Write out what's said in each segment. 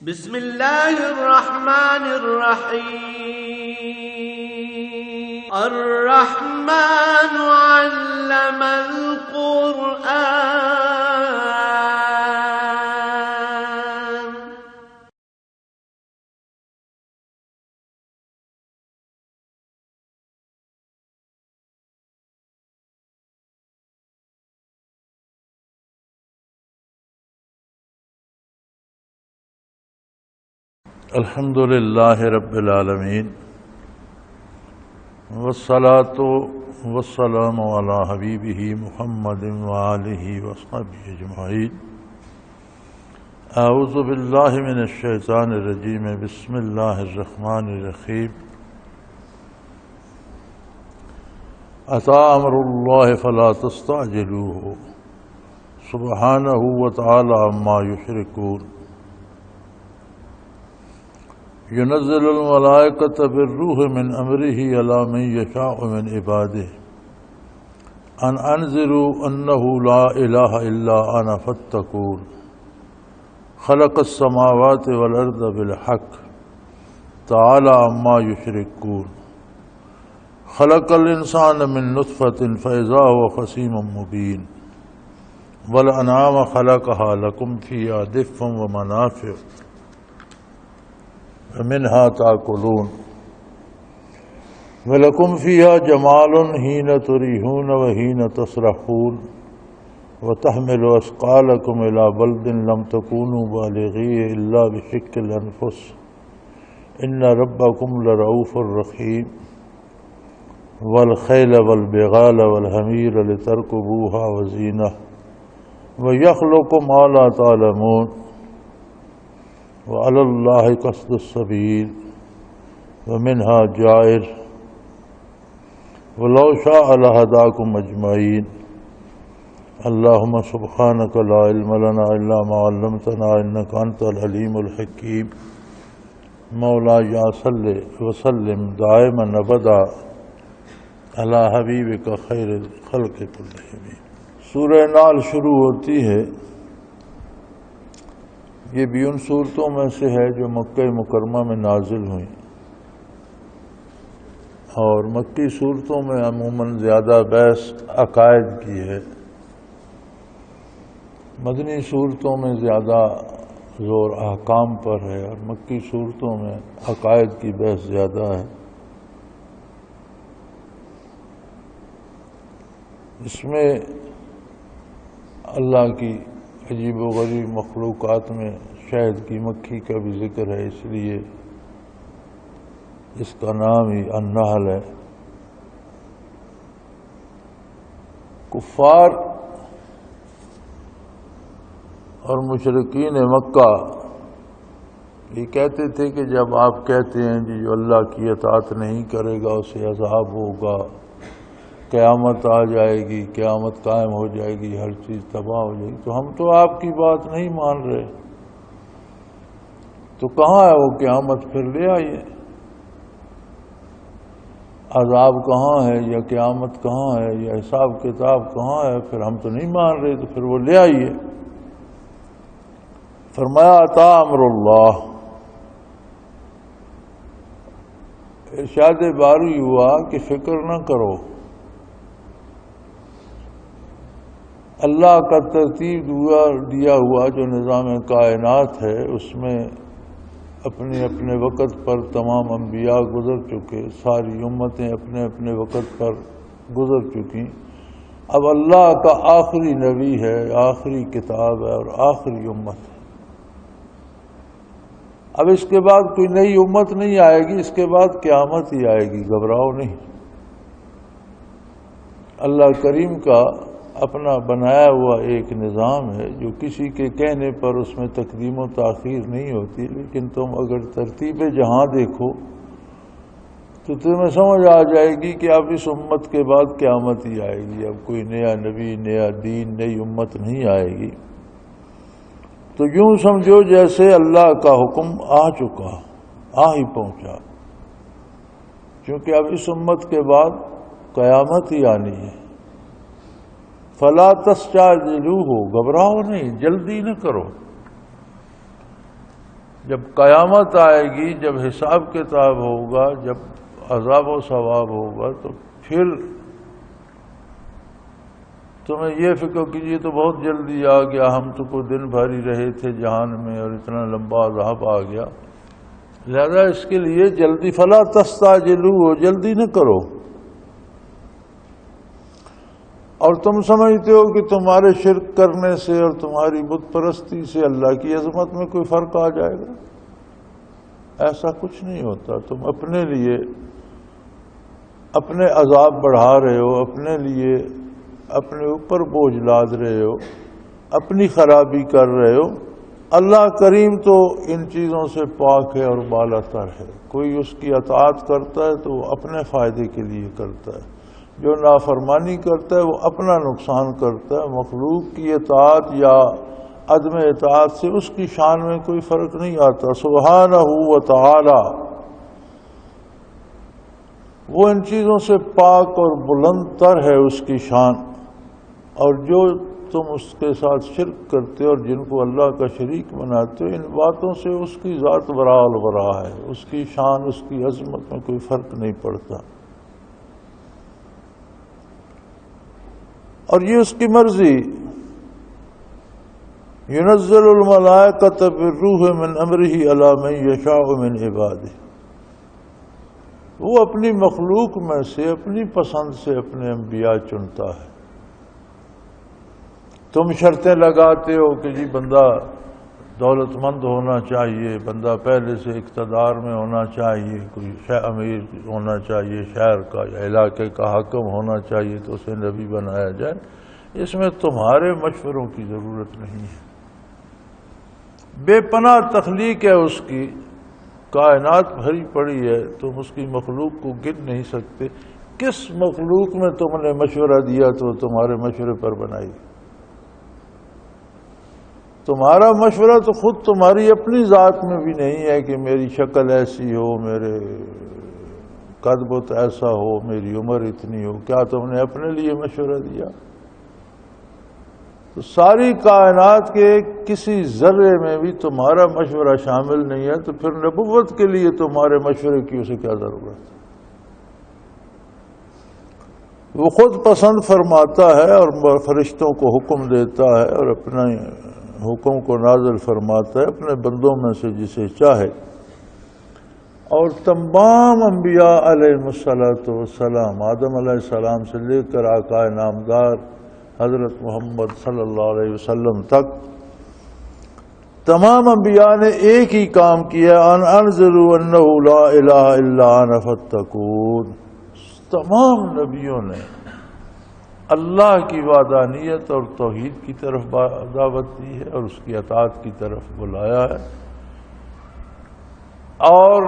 بسم اللہ الرحمن الرحیم الرحمن علم القرآن الحمد للہ رب العالمین والصلاة والسلام علی حبیبہ محمد وآلہ وصحبہ اجمعین۔ اعوذ باللہ من الشیطان الرجیم، بسم اللہ الرحمن الرحیم۔ اتی امر اللہ فلا تستعجلوہ سبحانہ وتعالی عما یشرکون۔ ينزل الملائكة بالروح من أمره على من يشاء من عباده أن أنذروا أنه لا إله إلا أنا فاتقون۔ خلق السماوات والأرض بالحق تعالى عما يشركون۔ خلق الإنسان من نطفة فإذا هو خصيم مبين۔ والأنعام خلقها لكم فيها دفء ومنافع ومنها تأكلون ولكم فيها جمال حين تريحون وحين تسرحون وتحمل أثقالكم إلى بلد لم تكونوا بالغيه إلا بشق الأنفس إن ربكم لرؤوف رحيم۔ والخيل والبغال والحمير لتركبوها وزينة ويخلق ما لا تعلمون وعلى الله قصد السبيل ومنها جائر ولو شاء لهداكم أجمعين۔ اللهم سبحانك لا علم لنا إلا ما علمتنا إنك أنت العليم الحكيم۔ مولاي صل وسلم دائما أبدا على حبيبك خير الخلق كلهم۔ سورہ نال شروع ہوتی ہے، یہ بھی ان صورتوں میں سے ہے جو مکہ مکرمہ میں نازل ہوئیں، اور مکی صورتوں میں عموماً زیادہ بحث عقائد کی ہے، مدنی صورتوں میں زیادہ زور احکام پر ہے، اور مکی صورتوں میں عقائد کی بحث زیادہ ہے۔ اس میں اللہ کی عجیب و غریب مخلوقات میں شہد کی مکھی کا بھی ذکر ہے، اس لیے اس کا نام ہی النحل ہے۔ کفار اور مشرکین مکہ یہ کہتے تھے کہ جب آپ کہتے ہیں کہ جو اللہ کی اطاعت نہیں کرے گا اسے عذاب ہوگا، قیامت آ جائے گی، قیامت قائم ہو جائے گی، ہر چیز تباہ ہو جائے گی، تو ہم تو آپ کی بات نہیں مان رہے، تو کہاں ہے وہ قیامت؟ پھر لے آئیے، عذاب کہاں ہے، یا قیامت کہاں ہے، یا حساب کتاب کہاں ہے؟ پھر ہم تو نہیں مان رہے، تو پھر وہ لے آئیے۔ فرمایا اتی امر اللہ، ارشاد باری ہوا کہ فکر نہ کرو، اللہ کا ترتیب دیا ہوا جو نظام کائنات ہے اس میں اپنے اپنے وقت پر تمام انبیاء گزر چکے، ساری امتیں اپنے اپنے وقت پر گزر چکی، اب اللہ کا آخری نبی ہے، آخری کتاب ہے اور آخری امت ہے۔ اب اس کے بعد کوئی نئی امت نہیں آئے گی، اس کے بعد قیامت ہی آئے گی، گھبراؤ نہیں۔ اللہ کریم کا اپنا بنایا ہوا ایک نظام ہے جو کسی کے کہنے پر اس میں تقدیم و تاخیر نہیں ہوتی، لیکن تم اگر ترتیب جہاں دیکھو تو تمہیں سمجھ آ جائے گی کہ اب اس امت کے بعد قیامت ہی آئے گی، اب کوئی نیا نبی، نیا دین، نئی امت نہیں آئے گی۔ تو یوں سمجھو جیسے اللہ کا حکم آ چکا، آ ہی پہنچا، کیونکہ اب اس امت کے بعد قیامت ہی آنی ہے۔ فلا تستعجلوہ، گھبراؤ نہیں، جلدی نہ کرو۔ جب قیامت آئے گی، جب حساب کتاب ہوگا، جب عذاب و ثواب ہوگا، تو پھر تمہیں یہ فکر کیجیے تو بہت جلدی آ گیا، ہم تو کوئی دن بھر ہی رہے تھے جہان میں اور اتنا لمبا عذاب آ گیا، لہذا اس کے لیے جلدی فلا تستعجلوا، جلدی نہ کرو۔ اور تم سمجھتے ہو کہ تمہارے شرک کرنے سے اور تمہاری بت پرستی سے اللہ کی عظمت میں کوئی فرق آ جائے گا، ایسا کچھ نہیں ہوتا۔ تم اپنے لیے اپنے عذاب بڑھا رہے ہو، اپنے لیے اپنے اوپر بوجھ لاد رہے ہو، اپنی خرابی کر رہے ہو۔ اللہ کریم تو ان چیزوں سے پاک ہے اور بالا تر ہے۔ کوئی اس کی اطاعت کرتا ہے تو وہ اپنے فائدے کے لیے کرتا ہے، جو نافرمانی کرتا ہے وہ اپنا نقصان کرتا ہے۔ مخلوق کی اطاعت یا عدم اطاعت سے اس کی شان میں کوئی فرق نہیں آتا۔ سبحانہ و تعالی وہ ان چیزوں سے پاک اور بلند تر ہے اس کی شان، اور جو تم اس کے ساتھ شرک کرتے ہو اور جن کو اللہ کا شریک بناتے ہو، ان باتوں سے اس کی ذات برال برا ہے، اس کی شان، اس کی عظمت میں کوئی فرق نہیں پڑتا، اور یہ اس کی مرضی۔ ينزل الملائکۃ بالروح من امرہ علی من یشاء من عبادہ، وہ اپنی مخلوق میں سے اپنی پسند سے اپنے انبیاء چنتا ہے۔ تم شرطیں لگاتے ہو کہ جی بندہ دولت مند ہونا چاہیے، بندہ پہلے سے اقتدار میں ہونا چاہیے، کوئی امیر ہونا چاہیے شہر کا یا علاقے کا حاکم ہونا چاہیے تو اسے نبی بنایا جائے۔ اس میں تمہارے مشوروں کی ضرورت نہیں ہے۔ بے پناہ تخلیق ہے اس کی، کائنات بھری پڑی ہے، تم اس کی مخلوق کو گن نہیں سکتے۔ کس مخلوق میں تم نے مشورہ دیا تو تمہارے مشورے پر بنائی؟ تمہارا مشورہ تو خود تمہاری اپنی ذات میں بھی نہیں ہے کہ میری شکل ایسی ہو، میرے قد بت ایسا ہو، میری عمر اتنی ہو۔ کیا تم نے اپنے لیے مشورہ دیا؟ تو ساری کائنات کے کسی ذرے میں بھی تمہارا مشورہ شامل نہیں ہے، تو پھر نبوت کے لیے تمہارے مشورے کی اسے کیا ضرورت ہے؟ وہ خود پسند فرماتا ہے اور فرشتوں کو حکم دیتا ہے اور اپنا حکم کو نازل فرماتا ہے اپنے بندوں میں سے جسے چاہے۔ اور تمام انبیاء علیہ السلام، آدم علیہ السلام سے لے کر آقا نامدار حضرت محمد صلی اللہ علیہ وسلم تک، تمام انبیاء نے ایک ہی کام کیا، ان انذروا انہ لا الہ الا انا فاتقون۔ تمام نبیوں نے اللہ کی وحدانیت اور توحید کی طرف دعوت دی ہے اور اس کی اطاعت کی طرف بلایا ہے، اور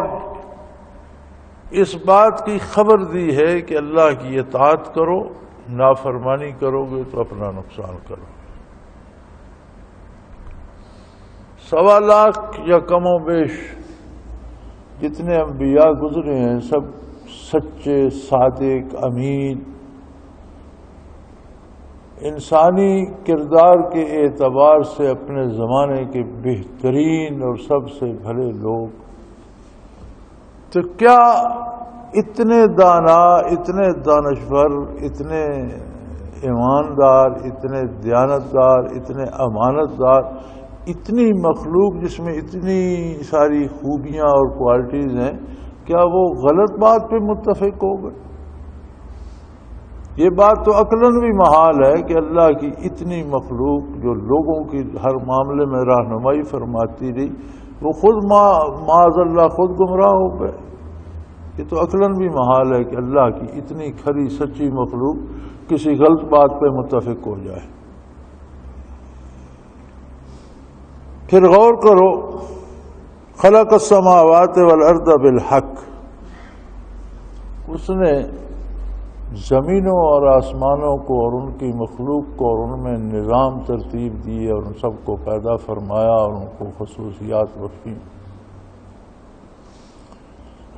اس بات کی خبر دی ہے کہ اللہ کی اطاعت کرو، نافرمانی کرو گے تو اپنا نقصان کرو۔ 1.25 لاکھ یا کم و بیش جتنے انبیاء گزرے ہیں، سب سچے، صادق، امین، انسانی کردار کے اعتبار سے اپنے زمانے کے بہترین اور سب سے بھلے لوگ۔ تو کیا اتنے دانا، اتنے دانشور، اتنے ایماندار، اتنے دیانتدار، اتنے امانتدار، اتنی مخلوق جس میں اتنی ساری خوبیاں اور کوالٹیز ہیں، کیا وہ غلط بات پہ متفق ہو گئے؟ یہ بات تو عقلاً بھی محال ہے کہ اللہ کی اتنی مخلوق جو لوگوں کی ہر معاملے میں رہنمائی فرماتی رہی، وہ خود معاذ اللہ خود گمراہ ہو گئے۔ یہ تو عقلاً بھی محال ہے کہ اللہ کی اتنی کھری سچی مخلوق کسی غلط بات پہ متفق ہو جائے۔ پھر غور کرو، خلق السماوات والارض بالحق، اس نے زمینوں اور آسمانوں کو اور ان کی مخلوق کو اور ان میں نظام ترتیب دیے اور ان سب کو پیدا فرمایا اور ان کو خصوصیات بخشی۔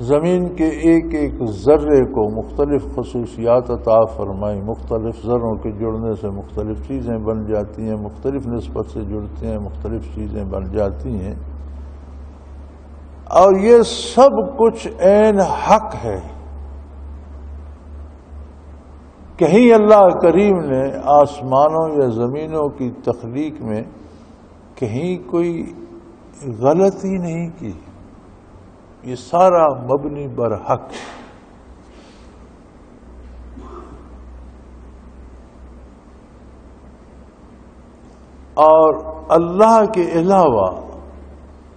زمین کے ایک ایک ذرے کو مختلف خصوصیات عطا فرمائی، مختلف ذروں کے جڑنے سے مختلف چیزیں بن جاتی ہیں، مختلف نسبت سے جڑتے ہیں، مختلف چیزیں بن جاتی ہیں۔ اور یہ سب کچھ عین حق ہے. کہیں اللہ کریم نے آسمانوں یا زمینوں کی تخلیق میں کہیں کوئی غلطی نہیں کی. یہ سارا مبنی بر حق. اور اللہ کے علاوہ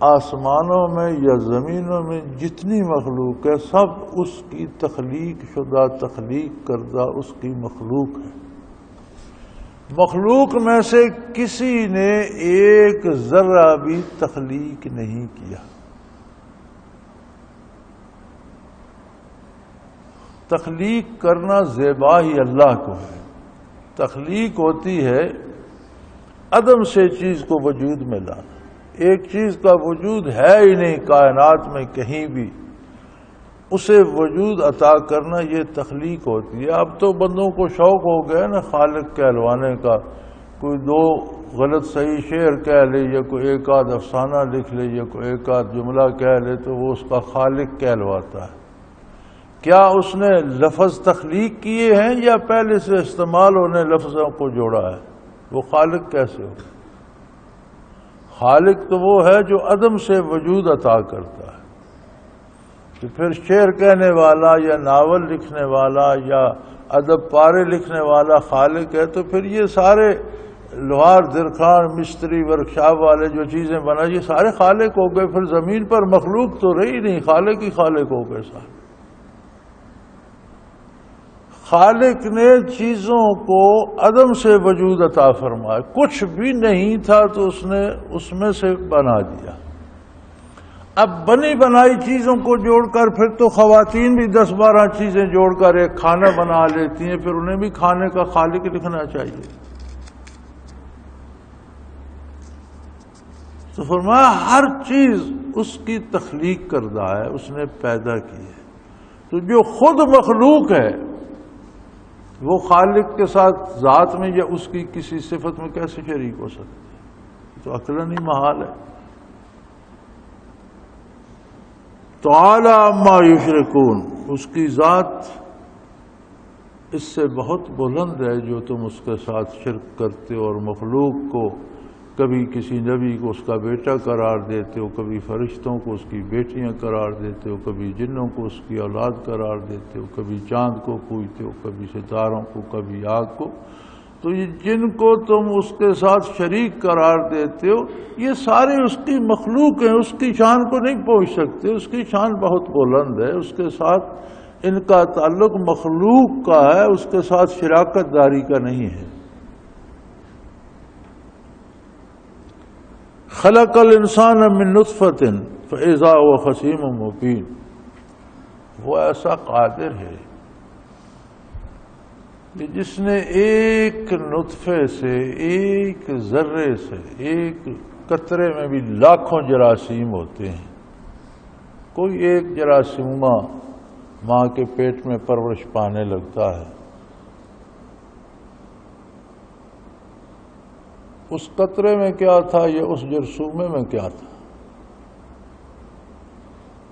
آسمانوں میں یا زمینوں میں جتنی مخلوق ہے سب اس کی تخلیق شدہ، تخلیق کردہ اس کی مخلوق ہے. مخلوق میں سے کسی نے ایک ذرہ بھی تخلیق نہیں کیا. تخلیق کرنا زیبا ہی اللہ کو ہے. تخلیق ہوتی ہے عدم سے چیز کو وجود میں لانا. ایک چیز کا وجود ہے ہی نہیں کائنات میں کہیں بھی، اسے وجود عطا کرنا یہ تخلیق ہوتی ہے. اب تو بندوں کو شوق ہو گیا نا خالق کہلوانے کا. کوئی دو غلط صحیح شعر کہہ لے یا کوئی ایک آدھ افسانہ لکھ لے یا کوئی ایک آدھ جملہ کہہ لے تو وہ اس کا خالق کہلواتا ہے. کیا اس نے لفظ تخلیق کیے ہیں یا پہلے سے استعمال ہونے لفظوں کو جوڑا ہے؟ وہ خالق کیسے ہو؟ خالق تو وہ ہے جو عدم سے وجود عطا کرتا ہے. تو پھر شعر کہنے والا یا ناول لکھنے والا یا ادب پارے لکھنے والا خالق ہے تو پھر یہ سارے لوہار درخان مستری ورکشاپ والے جو چیزیں بنا یہ سارے خالق ہو گئے. پھر زمین پر مخلوق تو رہی نہیں، خالق ہی خالق ہو گئے سارے. خالق نے چیزوں کو عدم سے وجود عطا فرمایا. کچھ بھی نہیں تھا تو اس نے اس میں سے بنا دیا. اب بنی بنائی چیزوں کو جوڑ کر پھر تو خواتین بھی 10-12 چیزیں جوڑ کر ایک کھانا بنا لیتی ہیں، پھر انہیں بھی کھانے کا خالق لکھنا چاہیے. تو فرمایا ہر چیز اس کی تخلیق کردہ ہے، اس نے پیدا کی ہے. تو جو خود مخلوق ہے وہ خالق کے ساتھ ذات میں یا اس کی کسی صفت میں کیسے شریک ہو سکتا ہے؟ تو عقلاً ہی محال ہے. تعالی عما یشرکون، اس کی ذات اس سے بہت بلند ہے جو تم اس کے ساتھ شرک کرتے ہو. اور مخلوق کو کبھی کسی نبی کو اس کا بیٹا قرار دیتے ہو، کبھی فرشتوں کو اس کی بیٹیاں قرار دیتے ہو، کبھی جنوں کو اس کی اولاد قرار دیتے ہو، کبھی چاند کو پوجتے ہو، کبھی ستاروں کو، کبھی آگ کو. تو یہ جن کو تم اس کے ساتھ شریک قرار دیتے ہو یہ سارے اس کی مخلوق ہیں، اس کی شان کو نہیں پہنچ سکتے. اس کی شان بہت بلند ہے، اس کے ساتھ ان کا تعلق مخلوق کا ہے، اس کے ساتھ شراکت داری کا نہیں ہے. خلق الانسان من نطفۃ فاذا هو خصیم مبین. وہ ایسا قادر ہے کہ جس نے ایک نطفے سے، ایک ذرے سے، ایک قطرے میں بھی لاکھوں جراثیم ہوتے ہیں. کوئی ایک جراثیمہ ماں کے پیٹ میں پرورش پانے لگتا ہے، اس قطرے میں کیا تھا یا اس جرثومے میں کیا تھا؟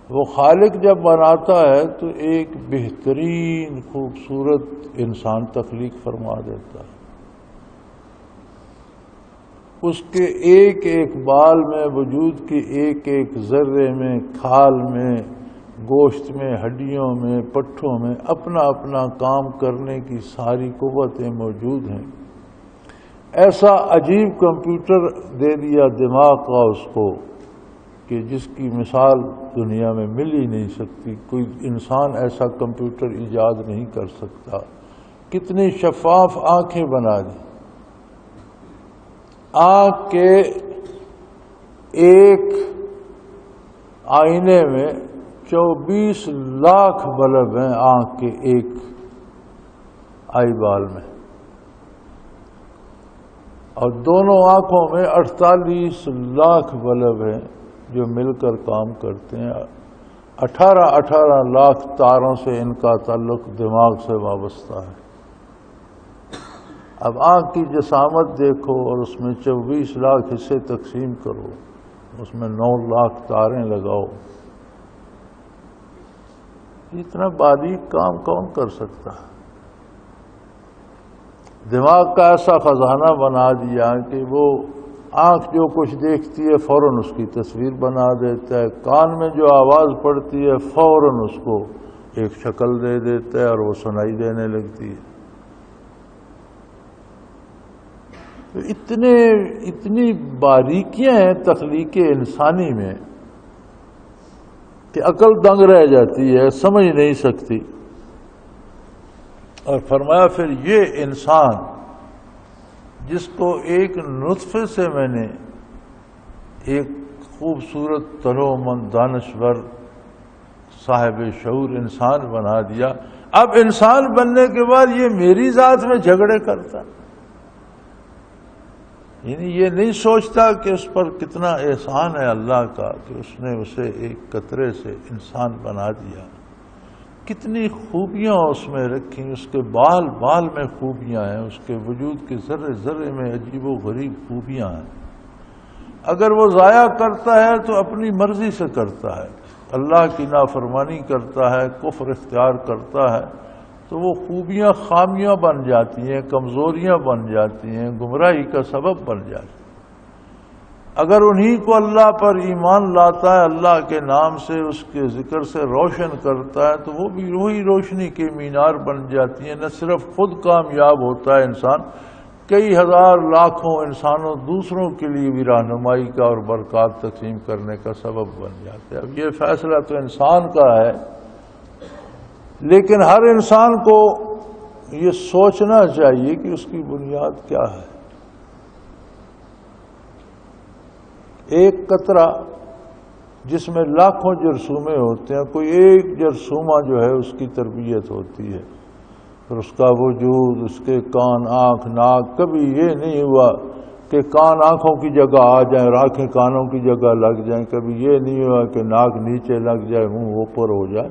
وہ خالق جب بناتا ہے تو ایک بہترین خوبصورت انسان تخلیق فرما دیتا ہے. اس کے ایک ایک بال میں، وجود کی ایک ایک ذرے میں، کھال میں، گوشت میں، ہڈیوں میں، پٹھوں میں اپنا اپنا کام کرنے کی ساری قوتیں موجود ہیں. ایسا عجیب کمپیوٹر دے دیا دماغ کا اس کو کہ جس کی مثال دنیا میں مل ہی نہیں سکتی. کوئی انسان ایسا کمپیوٹر ایجاد نہیں کر سکتا. کتنی شفاف آنکھیں بنا دی. آنکھ کے ایک آئینے میں 24 لاکھ بلب ہیں آنکھ کے ایک آئی بال میں، اور دونوں آنکھوں میں 48 لاکھ بلب ہیں جو مل کر کام کرتے ہیں. 18 لاکھ تاروں سے ان کا تعلق دماغ سے وابستہ ہے. اب آنکھ کی جسامت دیکھو اور اس میں 24 لاکھ حصے تقسیم کرو، اس میں 9 لاکھ تاریں لگاؤ. اتنا باریک کام کون کر سکتا ہے؟ دماغ کا ایسا خزانہ بنا دیا کہ وہ آنکھ جو کچھ دیکھتی ہے فوراً اس کی تصویر بنا دیتا ہے، کان میں جو آواز پڑتی ہے فوراً اس کو ایک شکل دے دیتا ہے اور وہ سنائی دینے لگتی ہے۔ اتنی باریکیاں ہیں تخلیق انسانی میں کہ عقل دنگ رہ جاتی ہے، سمجھ نہیں سکتی۔ اور فرمایا پھر یہ انسان جس کو ایک نطفے سے میں نے ایک خوبصورت تنومند دانشور صاحب شعور انسان بنا دیا، اب انسان بننے کے بعد یہ میری ذات میں جھگڑے کرتا، یعنی یہ نہیں سوچتا کہ اس پر کتنا احسان ہے اللہ کا کہ اس نے اسے ایک قطرے سے انسان بنا دیا، کتنی خوبیاں اس میں رکھی، اس کے بال بال میں خوبیاں ہیں، اس کے وجود کے ذرے ذرے میں عجیب و غریب خوبیاں ہیں۔ اگر وہ ضائع کرتا ہے تو اپنی مرضی سے کرتا ہے، اللہ کی نافرمانی کرتا ہے، کفر اختیار کرتا ہے، تو وہ خوبیاں خامیاں بن جاتی ہیں، کمزوریاں بن جاتی ہیں، گمراہی کا سبب بن جاتی ہیں۔ اگر انہی کو اللہ پر ایمان لاتا ہے، اللہ کے نام سے اس کے ذکر سے روشن کرتا ہے، تو وہ بھی وہی روشنی کے مینار بن جاتی ہیں۔ نہ صرف خود کامیاب ہوتا ہے انسان، کئی ہزار لاکھوں انسانوں دوسروں کے لیے بھی رہنمائی کا اور برکات تقسیم کرنے کا سبب بن جاتے ہیں۔ اب یہ فیصلہ تو انسان کا ہے، لیکن ہر انسان کو یہ سوچنا چاہیے کہ اس کی بنیاد کیا ہے۔ ایک قطرہ جس میں لاکھوں جرثومے ہوتے ہیں، کوئی ایک جرثومہ جو ہے اس کی تربیت ہوتی ہے، پھر اس کا وجود، اس کے کان، آنکھ، ناک، کبھی یہ نہیں ہوا کہ کان آنکھوں کی جگہ آ جائیں اور آنکھیں کانوں کی جگہ لگ جائیں، کبھی یہ نہیں ہوا کہ ناک نیچے لگ جائے، منہ اوپر ہو جائے۔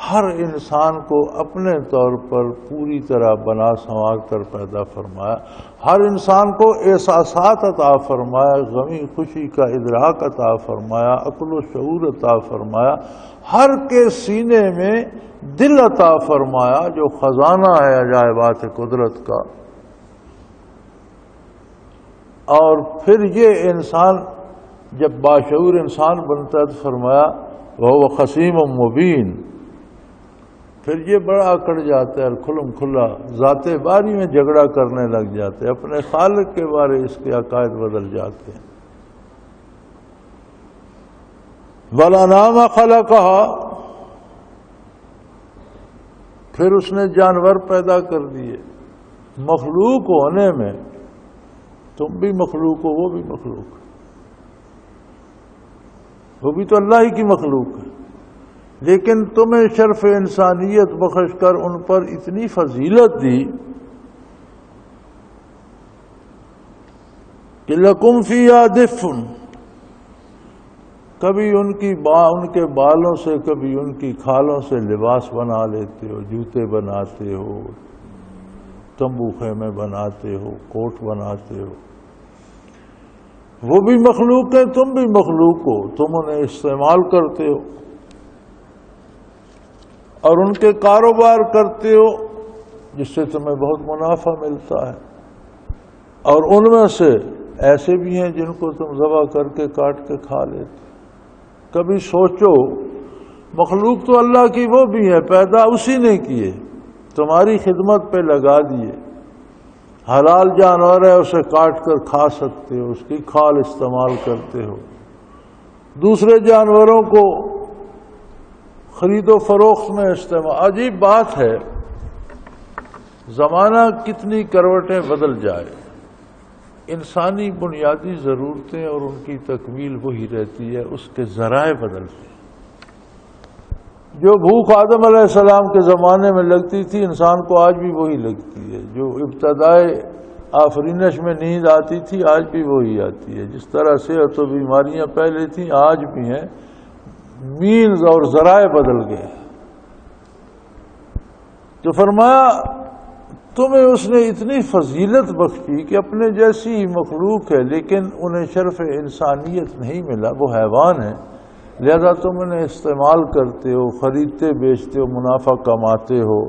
ہر انسان کو اپنے طور پر پوری طرح بنا سنوار کر پیدا فرمایا، ہر انسان کو احساسات عطا فرمایا، غمی خوشی کا ادراک عطا فرمایا، عقل و شعور عطا فرمایا، ہر کے سینے میں دل عطا فرمایا جو خزانہ ہے عجائبات قدرت کا۔ اور پھر یہ انسان جب باشعور انسان بنتا ہے تو فرمایا وہ خصیم مبین، پھر یہ بڑا اکڑ جاتا ہے، کھلم کھلا ذات باری میں جھگڑا کرنے لگ جاتے ہیں، اپنے خالق کے بارے اس کے عقائد بدل جاتے ہیں۔ وَالْأَنْعَامَ خَلَقَهَا، پھر اس نے جانور پیدا کر دیے۔ مخلوق ہونے میں تم بھی مخلوق ہو، وہ بھی مخلوق ہے، وہ بھی تو اللہ ہی کی مخلوق ہے، لیکن تمہیں شرف انسانیت بخش کر ان پر اتنی فضیلت دی کہ لَكُمْ فِيهَا دِفْءٌ، کبھی ان کے بالوں سے، کبھی ان کی کھالوں سے لباس بنا لیتے ہو، جوتے بناتے ہو، تمبو خیمے بناتے ہو، کوٹ بناتے ہو۔ وہ بھی مخلوق ہیں، تم بھی مخلوق ہو، تم انہیں استعمال کرتے ہو اور ان کے کاروبار کرتے ہو جس سے تمہیں بہت منافع ملتا ہے، اور ان میں سے ایسے بھی ہیں جن کو تم ذبح کر کے کاٹ کے کھا لیتے۔ کبھی سوچو، مخلوق تو اللہ کی وہ بھی ہے، پیدا اسی نے کیے، تمہاری خدمت پہ لگا دیے۔ حلال جانور ہے، اسے کاٹ کر کھا سکتے ہو، اس کی کھال استعمال کرتے ہو۔ دوسرے جانوروں کو خرید و فروخت میں استعمال۔ عجیب بات ہے، زمانہ کتنی کروٹیں بدل جائے، انسانی بنیادی ضرورتیں اور ان کی تکمیل وہی رہتی ہے، اس کے ذرائع بدلتے ہیں۔ جو بھوک آدم علیہ السلام کے زمانے میں لگتی تھی انسان کو آج بھی وہی لگتی ہے، جو ابتدائے آفرینش میں نیند آتی تھی آج بھی وہی آتی ہے، جس طرح صحت و بیماریاں پہلے تھیں آج بھی ہیں، مینز اور ذرائع بدل گئے۔ تو فرمایا تمہیں اس نے اتنی فضیلت بخشی کہ اپنے جیسی مخلوق ہے لیکن انہیں شرف انسانیت نہیں ملا، وہ حیوان ہے، لہذا تم انہیں استعمال کرتے ہو، خریدتے بیچتے ہو، منافع کماتے ہو،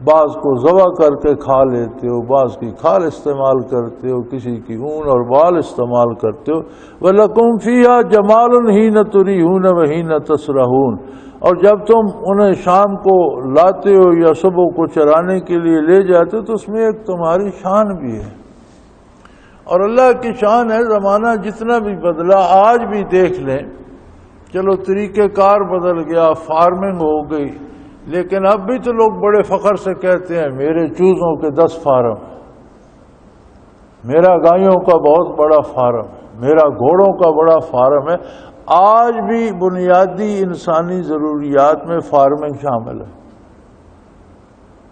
بعض کو ذبح کر کے کھا لیتے ہو، بعض کی کھال استعمال کرتے ہو، کسی کی اون اور بال استعمال کرتے ہو۔ وَلَكُمْ فِيهَا جَمَالٌ حِينَ تُرِيحُونَ وَحِينَ تَسْرَحُونَ، اور جب تم انہیں شام کو لاتے ہو یا صبح کو چرانے کے لیے لے جاتے ہو تو اس میں ایک تمہاری شان بھی ہے، اور اللہ کی شان ہے۔ زمانہ جتنا بھی بدلا، آج بھی دیکھ لیں، چلو طریقہ کار بدل گیا، فارمنگ ہو گئی، لیکن اب بھی تو لوگ بڑے فخر سے کہتے ہیں میرے چوزوں کے 10 فارم، میرا گائیوں کا بہت بڑا فارم، میرا گھوڑوں کا بڑا فارم ہے۔ آج بھی بنیادی انسانی ضروریات میں فارمنگ شامل ہے۔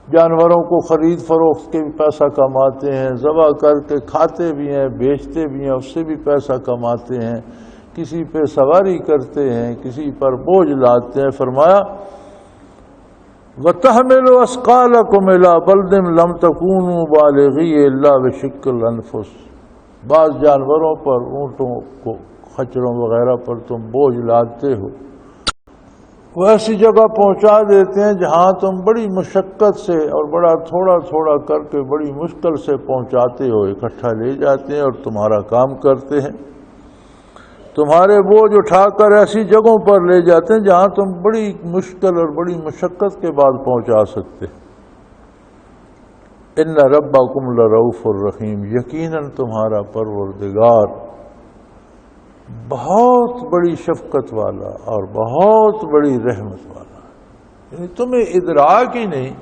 جانوروں کو خرید فروخت کے بھی پیسہ کماتے ہیں، ذبح کر کے کھاتے بھی ہیں، بیچتے بھی ہیں، اس سے بھی پیسہ کماتے ہیں، کسی پہ سواری کرتے ہیں، کسی پر بوجھ لاتے ہیں۔ فرمایا وَتَحْمِلُ أَثْقَالَكُمْ إِلَىٰ بَلْدٍ لَمْ تَكُونُوا بَالِغِيهِ إِلَّا بِشِقِّ الْأَنفُسِ، بعض جانوروں پر، اونٹوں کو، خچروں وغیرہ پر تم بوجھ لاتے ہو، وہ ایسی جگہ پہنچا دیتے ہیں جہاں تم بڑی مشقت سے اور بڑا تھوڑا تھوڑا کر کے بڑی مشکل سے پہنچاتے ہو، اکٹھا لے جاتے ہیں اور تمہارا کام کرتے ہیں، تمہارے بوجھ اٹھا کر ایسی جگہوں پر لے جاتے ہیں جہاں تم بڑی مشکل اور بڑی مشقت کے بعد پہنچا سکتے۔ ان ربکم لرؤوف الرحیم، یقیناً تمہارا پروردگار بہت بڑی شفقت والا اور بہت بڑی رحمت والا، یعنی تمہیں ادراک ہی نہیں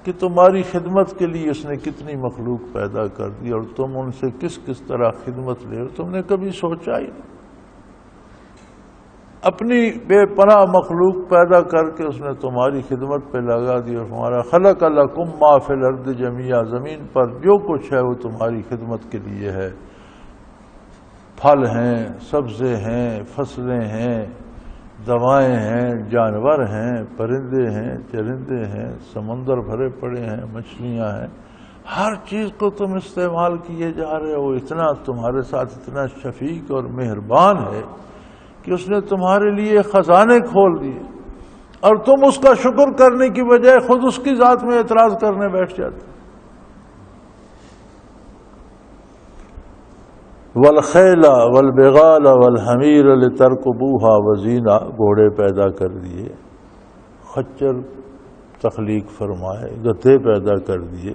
کہ تمہاری خدمت کے لیے اس نے کتنی مخلوق پیدا کر دی اور تم ان سے کس کس طرح خدمت لے رہے، تم نے کبھی سوچا ہی نہیں۔ اپنی بے پناہ مخلوق پیدا کر کے اس نے تمہاری خدمت پہ لگا دی، اور ہمارا خلق لکم ما فی الارض جمیعا، زمین پر جو کچھ ہے وہ تمہاری خدمت کے لیے ہے، پھل ہیں، سبزے ہیں، فصلیں ہیں، دوائیں ہیں، جانور ہیں، پرندے ہیں، چرندے ہیں، سمندر بھرے پڑے ہیں، مچھلیاں ہیں، ہر چیز کو تم استعمال کیے جا رہے ہو۔ اتنا تمہارے ساتھ اتنا شفیق اور مہربان ہے کہ اس نے تمہارے لیے خزانے کھول دیے، اور تم اس کا شکر کرنے کی بجائے خود اس کی ذات میں اعتراض کرنے بیٹھ جاتے۔ والخیل والبغال والحمیر لترکبوها وزینہ، گھوڑے پیدا کر دیے، خچر تخلیق فرمائے، گدھے پیدا کر دیے،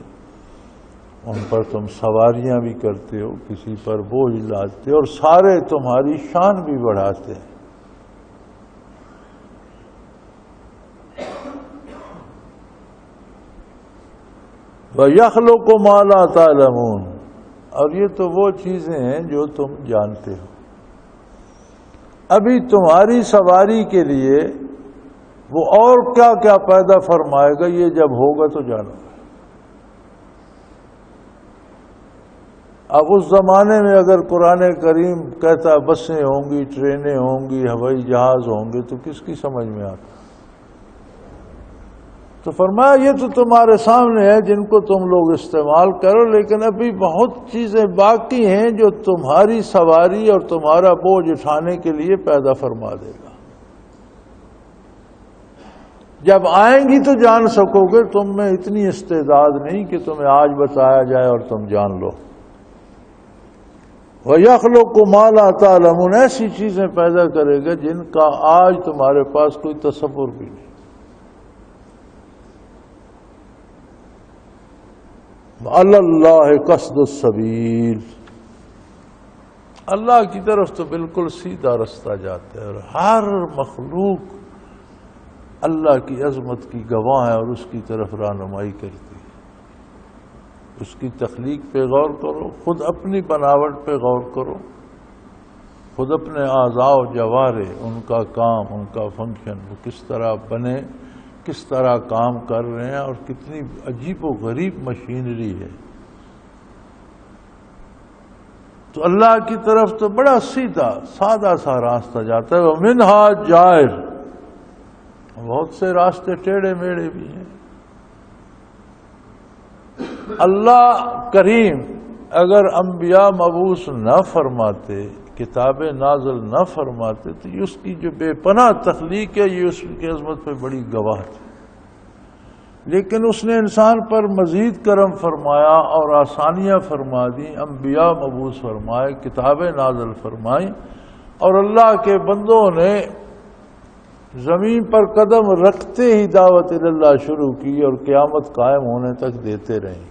ان پر تم سواریاں بھی کرتے ہو، کسی پر بوجھ لاتے ہو، اور سارے تمہاری شان بھی بڑھاتے ہیں۔ وَيَخْلُقُ مَا لَا تَعْلَمُونَ، اور یہ تو وہ چیزیں ہیں جو تم جانتے ہو۔ ابھی تمہاری سواری کے لیے وہ اور کیا کیا پیدا فرمائے گا، یہ جب ہوگا تو جانو۔ اب اس زمانے میں اگر قرآن کریم کہتا بسیں ہوں گی، ٹرینیں ہوں گی، ہوائی جہاز ہوں گے تو کس کی سمجھ میں آتا؟ تو فرمایا یہ تو تمہارے سامنے ہے جن کو تم لوگ استعمال کرو، لیکن ابھی بہت چیزیں باقی ہیں جو تمہاری سواری اور تمہارا بوجھ اٹھانے کے لیے پیدا فرما دے گا۔ جب آئیں گی تو جان سکو گے، تم میں اتنی استعداد نہیں کہ تمہیں آج بتایا جائے اور تم جان لو۔ وَيَخْلُقُ مَا لَا تَعْلَمُونَ، ایسی چیزیں پیدا کرے گا جن کا آج تمہارے پاس کوئی تصور بھی نہیں۔ وَعَلَى اللَّهِ قَصْدُ السَّبِيلِ، اللہ کی طرف تو بالکل سیدھا رستہ جاتا ہے، اور ہر مخلوق اللہ کی عظمت کی گواہ ہے اور اس کی طرف رہنمائی کرتی ہے۔ اس کی تخلیق پہ غور کرو، خود اپنی بناوٹ پہ غور کرو، خود اپنے اعضاء و جوارے، ان کا کام، ان کا فنکشن، وہ کس طرح بنے، کس طرح کام کر رہے ہیں، اور کتنی عجیب و غریب مشینری ہے۔ تو اللہ کی طرف تو بڑا سیدھا سادہ سا راستہ جاتا ہے۔ وَمِنْهَا جَائِرٌ، بہت سے راستے ٹیڑھے میڑھے بھی ہیں۔ اللہ کریم اگر انبیاء مبعوث نہ فرماتے کہ کتابیں نازل نہ فرماتے تو یہ اس کی جو بے پناہ تخلیق ہے یہ اس کی عظمت پہ بڑی گواہ تھی، لیکن اس نے انسان پر مزید کرم فرمایا اور آسانیاں فرما دیں، انبیاء مبعوث فرمائے، کتابیں نازل فرمائیں، اور اللہ کے بندوں نے زمین پر قدم رکھتے ہی دعوت اللہ شروع کی اور قیامت قائم ہونے تک دیتے رہیں۔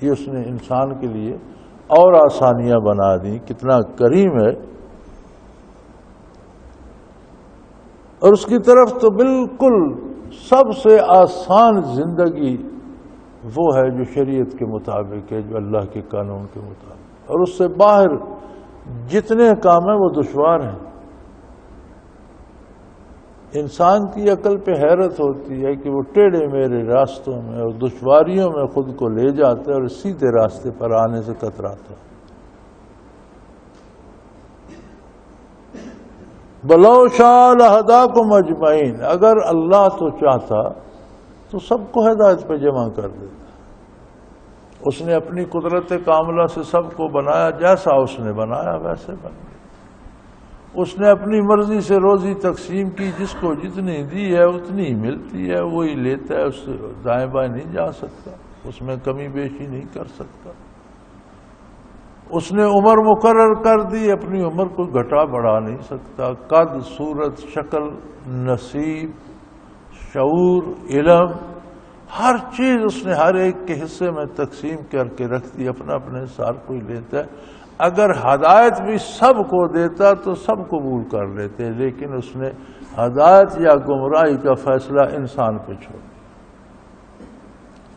یہ اس نے انسان کے لیے اور آسانیاں بنا دیں، کتنا کریم ہے۔ اور اس کی طرف تو بالکل سب سے آسان زندگی وہ ہے جو شریعت کے مطابق ہے، جو اللہ کے قانون کے مطابق، اور اس سے باہر جتنے کام ہیں وہ دشوار ہیں۔ انسان کی عقل پہ حیرت ہوتی ہے کہ وہ ٹیڑھے میرے راستوں میں اور دشواریوں میں خود کو لے جاتا ہے اور سیدھے راستے پر آنے سے کتراتا ہے۔ بلو شاء لہداکم اجمعین، اگر اللہ تو چاہتا تو سب کو ہدایت پہ جمع کر دیتا۔ اس نے اپنی قدرت کاملہ سے سب کو بنایا، جیسا اس نے بنایا ویسے بن گیا۔ اس نے اپنی مرضی سے روزی تقسیم کی، جس کو جتنی دی ہے اتنی ہی ملتی ہے، وہی لیتا ہے، اس سے دائیں بائیں نہیں جا سکتا، اس میں کمی بیشی نہیں کر سکتا۔ اس نے عمر مقرر کر دی، اپنی عمر کو گھٹا بڑھا نہیں سکتا۔ قد، صورت، شکل، نصیب، شعور، علم، ہر چیز اس نے ہر ایک کے حصے میں تقسیم کر کے رکھ دی، اپنا اپنے سار کوئی لیتا ہے۔ اگر ہدایت بھی سب کو دیتا تو سب قبول کر لیتے، لیکن اس نے ہدایت یا گمراہی کا فیصلہ انسان پہ چھوڑ دیا،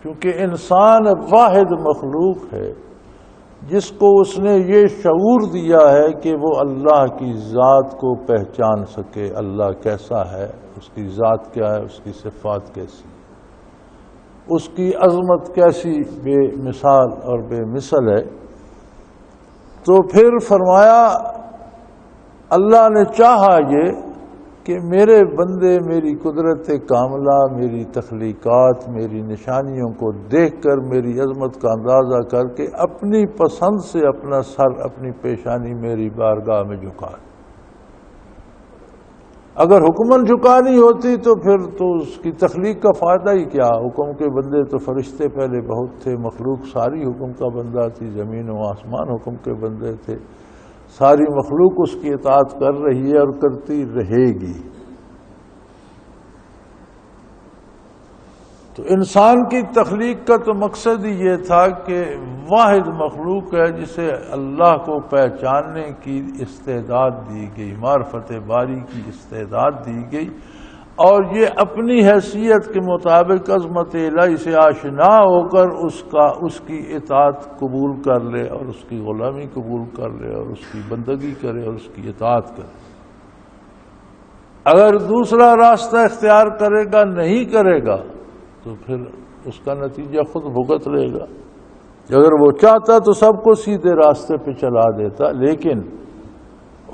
کیونکہ انسان واحد مخلوق ہے جس کو اس نے یہ شعور دیا ہے کہ وہ اللہ کی ذات کو پہچان سکے، اللہ کیسا ہے، اس کی ذات کیا ہے، اس کی صفات کیسی، اس کی عظمت کیسی بے مثال اور بے مثل ہے۔ تو پھر فرمایا اللہ نے چاہا یہ کہ میرے بندے میری قدرت کاملہ، میری تخلیقات، میری نشانیوں کو دیکھ کر میری عظمت کا اندازہ کر کے اپنی پسند سے اپنا سر، اپنی پیشانی میری بارگاہ میں جھکا۔ اگر حکمن جھکانی ہوتی تو پھر تو اس کی تخلیق کا فائدہ ہی کیا؟ حکم کے بندے تو فرشتے پہلے بہت تھے، مخلوق ساری حکم کا بندہ تھی، زمین و آسمان حکم کے بندے تھے، ساری مخلوق اس کی اطاعت کر رہی ہے اور کرتی رہے گی۔ تو انسان کی تخلیق کا تو مقصد ہی یہ تھا کہ واحد مخلوق ہے جسے اللہ کو پہچاننے کی استعداد دی گئی، معرفت باری کی استعداد دی گئی، اور یہ اپنی حیثیت کے مطابق عظمت الہی سے آشنا ہو کر اس کی اطاعت قبول کر لے اور اس کی غلامی قبول کر لے اور اس کی بندگی کرے اور اس کی اطاعت کرے۔ اگر دوسرا راستہ اختیار کرے گا، نہیں کرے گا، تو پھر اس کا نتیجہ خود بھگت لے گا۔ اگر وہ چاہتا تو سب کو سیدھے راستے پہ چلا دیتا، لیکن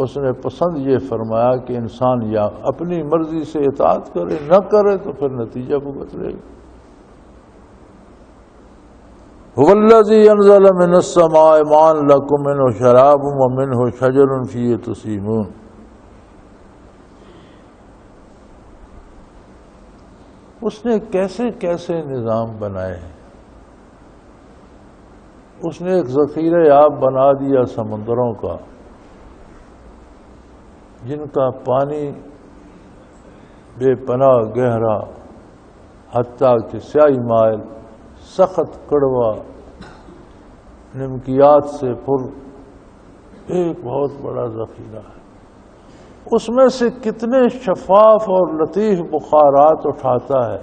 اس نے پسند یہ فرمایا کہ انسان یا اپنی مرضی سے اطاعت کرے، نہ کرے تو پھر نتیجہ بھگت لے گا۔ هو الذی انزل من السماء ماء لکم منہ شراب ومنہ شجر فیہ تسیمون۔ اس نے کیسے کیسے نظام بنائے ہیں۔ اس نے ایک ذخیرہ آب بنا دیا سمندروں کا، جن کا پانی بے پناہ گہرا، حتیٰ کہ سیاہی مائل، سخت کڑوا، نمکیات سے پر ایک بہت بڑا ذخیرہ ہے۔ اس میں سے کتنے شفاف اور لطیف بخارات اٹھاتا ہے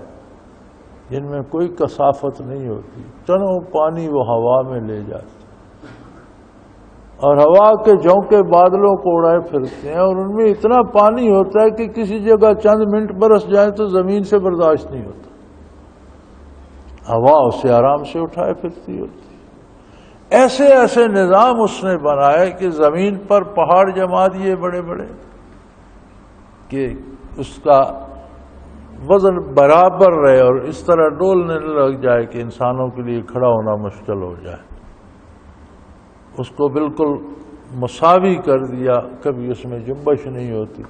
جن میں کوئی کثافت نہیں ہوتی، ٹنوں پانی وہ ہوا میں لے جاتا اور ہوا کے جھونکے بادلوں کو اڑائے پھرتے ہیں، اور ان میں اتنا پانی ہوتا ہے کہ کسی جگہ چند منٹ برس جائیں تو زمین سے برداشت نہیں ہوتا، ہوا اسے آرام سے اٹھائے پھرتی ہوتی۔ ایسے ایسے نظام اس نے بنائے کہ زمین پر پہاڑ جما دیے بڑے بڑے کہ اس کا وزن برابر رہے اور اس طرح ڈولنے لگ جائے کہ انسانوں کے لیے کھڑا ہونا مشکل ہو جائے۔ اس کو بالکل مساوی کر دیا، کبھی اس میں جنبش نہیں ہوتی۔